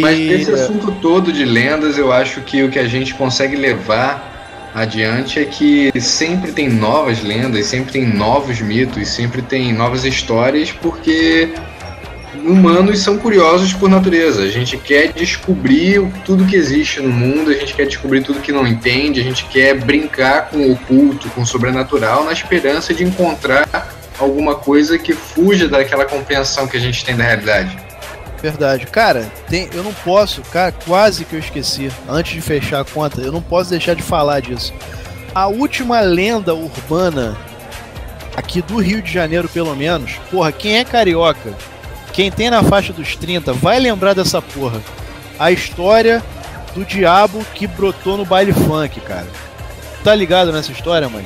Mas esse assunto todo de lendas, eu acho que o que a gente consegue levar adiante é que sempre tem novas lendas, sempre tem novos mitos, sempre tem novas histórias, porque humanos são curiosos por natureza. A gente quer descobrir tudo que existe no mundo, a gente quer descobrir tudo que não entende, a gente quer brincar com o oculto, com o sobrenatural, na esperança de encontrar alguma coisa que fuja daquela compreensão que a gente tem da realidade. Verdade. Cara, eu não posso, cara, quase que eu esqueci, antes de fechar a conta, eu não posso deixar de falar disso. A última lenda urbana aqui do Rio de Janeiro, pelo menos, porra, quem é carioca, quem tem na faixa dos 30, vai lembrar dessa porra. A história do diabo que brotou no baile funk, cara. Tá ligado nessa história, mãe?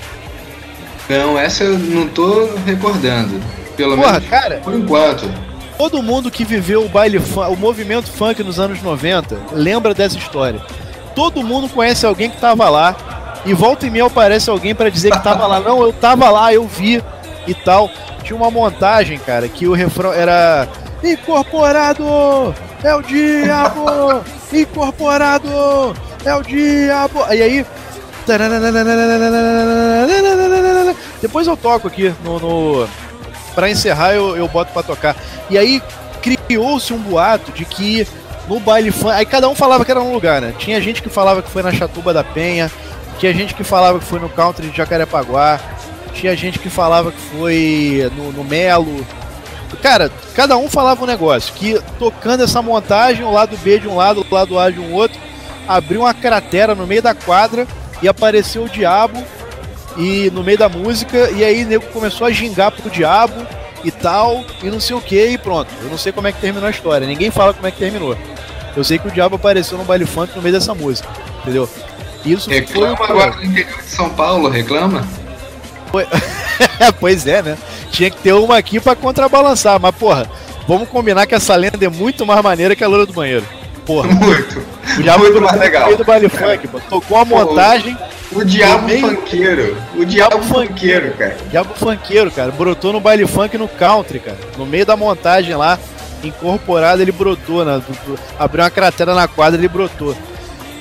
Não, essa eu não tô recordando. Pelo menos, cara, por enquanto. Todo mundo que viveu o baile funk, o movimento funk nos anos 90, lembra dessa história. Todo mundo conhece alguém que tava lá, e volta e meia aparece alguém pra dizer que tava lá. Não, eu tava lá, eu vi e tal. Tinha uma montagem, cara, que o refrão era: incorporado é o diabo, incorporado é o diabo. E aí, depois eu toco aqui pra encerrar, eu boto pra tocar. E aí criou-se um boato de que no baile funk, aí cada um falava que era um lugar, né? Tinha gente que falava que foi na Chatuba da Penha, tinha gente que falava que foi no Country de Jacarepaguá, tinha gente que falava que foi no Melo. Cara, cada um falava um negócio, que tocando essa montagem, o lado B de um lado, o lado A de um outro, abriu uma cratera no meio da quadra e apareceu o diabo e no meio da música, e aí o nego começou a gingar pro diabo e tal, e não sei o que, e pronto. Eu não sei como é que terminou a história, ninguém fala como é que terminou. Eu sei que o diabo apareceu no baile funk no meio dessa música, entendeu? Isso reclama foi agora no interior de São Paulo, reclama? Pois é, né? Tinha que ter uma aqui pra contrabalançar, mas porra, vamos combinar que essa lenda é muito mais maneira que a loura do banheiro. Porra. Muito. O diabo muito mais legal. No meio do baile funk, tocou a montagem. O diabo funkeiro. O diabo funkeiro, cara. Diabo funkeiro, cara. Brotou no baile funk no country, cara. No meio da montagem lá, incorporado, ele brotou, né? Abriu uma cratera na quadra, ele brotou.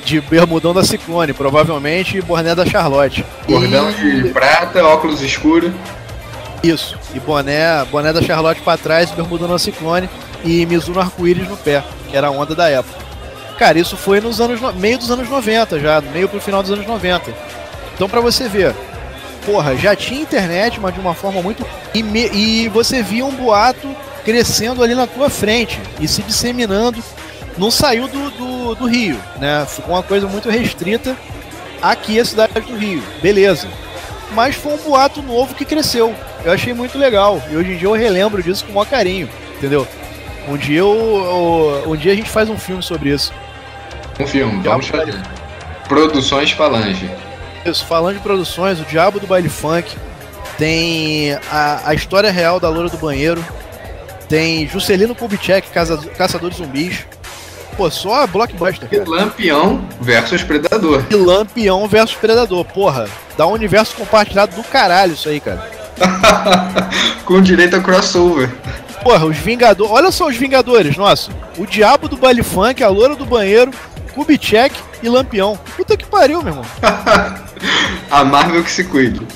De bermudão da Ciclone, provavelmente, e boné da Charlotte. Bordão de prata, óculos escuros. Isso, e boné da Charlotte pra trás, bermudão da Ciclone e Mizuno arco-íris no pé, que era a onda da época. Cara, isso foi nos meio dos anos 90 já, meio pro final dos anos 90. Então pra você ver, porra, já tinha internet, mas de uma forma muito... E você via um boato crescendo ali na tua frente e se disseminando. Não saiu do Rio, né? Ficou uma coisa muito restrita aqui, a cidade do Rio, beleza. Mas foi um boato novo que cresceu. Eu achei muito legal. E hoje em dia eu relembro disso com o maior carinho, entendeu? Um dia a gente faz um filme sobre isso. Um filme, vamos fazer. Produções Falange. Isso, Falange Produções, o Diabo do Baile Funk. Tem a história real da Loura do Banheiro. Tem Juscelino Kubitschek, Caçador de Zumbis. Pô, só blockbuster, cara. E Lampião versus Predador. E Lampião versus Predador, porra. Dá um universo compartilhado do caralho isso aí, cara. Com direito a crossover. Porra, os Vingadores. Olha só os Vingadores, nossa. O Diabo do Baile Funk, a Loura do Banheiro, Kubitschek e Lampião. Puta que pariu, meu irmão. A Marvel que se cuide.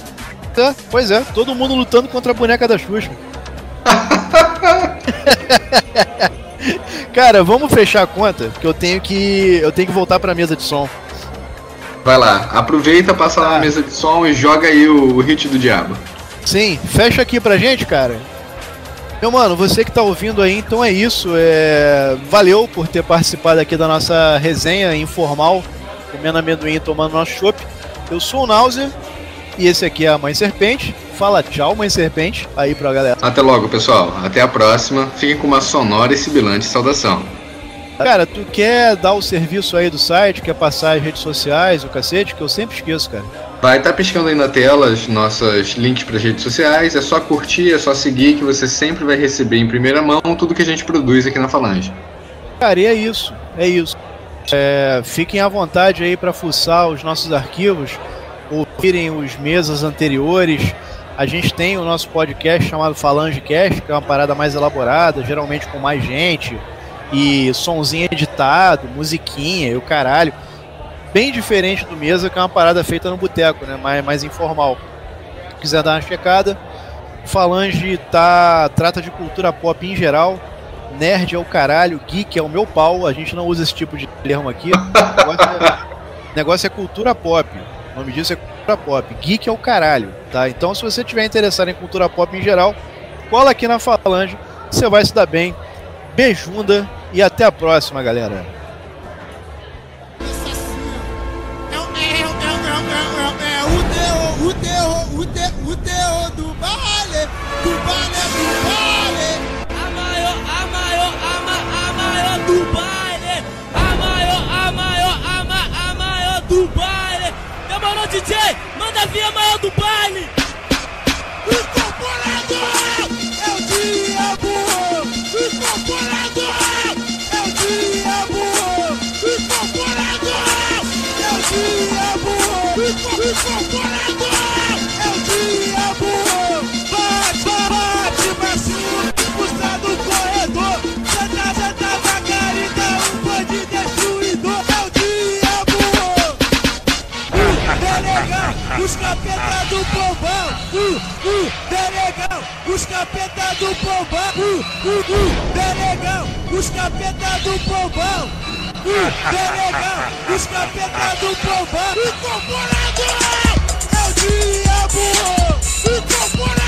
Pois é, todo mundo lutando contra a boneca da Xuxa. Cara, vamos fechar a conta, que eu tenho que voltar pra mesa de som. Vai lá, aproveita, passa lá na mesa de som e joga aí o hit do diabo. Sim, fecha aqui pra gente, cara. Meu mano, você que tá ouvindo aí, então é isso. Valeu por ter participado aqui da nossa resenha informal, comendo amendoim e tomando nosso chopp. Eu sou o Náusea e esse aqui é a Mãe Serpente. Fala tchau, Mãe Serpente, aí pra galera. Até logo, pessoal. Até a próxima. Fiquem com uma sonora e sibilante saudação. Cara, tu quer dar o serviço aí do site, quer passar as redes sociais, o cacete, que eu sempre esqueço, cara. Vai estar piscando aí na tela os nossos links para as redes sociais. É só curtir, é só seguir que você sempre vai receber em primeira mão tudo que a gente produz aqui na Falange. Cara, e é isso, é isso. Fiquem à vontade aí para fuçar os nossos arquivos, ouvirem os mesas anteriores. A gente tem o nosso podcast chamado FalangeCast, que é uma parada mais elaborada, geralmente com mais gente, e sonzinho editado, musiquinha e o caralho. Bem diferente do Mesa, que é uma parada feita no boteco, né? Mais informal. Se quiser dar uma checada, Falange trata de cultura pop em geral. Nerd é o caralho, geek é o meu pau. A gente não usa esse tipo de termo aqui. O negócio é cultura pop. O nome disso é cultura pop. Geek é o caralho, tá? Então, se você estiver interessado em cultura pop em geral, cola aqui na Falange, você vai se dar bem. Beijunda e até a próxima, galera. O teor do baile, do baile. A maior do baile. A maior do baile. Demorou, DJ? Manda vir a maior do baile. Incorporador é o diabo. Incorporador é o diabo. Incorporador é o diabo. Incorporador é o diabo. Bate, macio, puxa do corredor. Senta vagarita, bande destruidor. É o diabo. Delegão, os capeta do bombão. Delegão, os capeta do bombão. Delegão, os capeta do bombão. Delegão, os capeta do bombão. Incorporador é o diabo. Incorporador.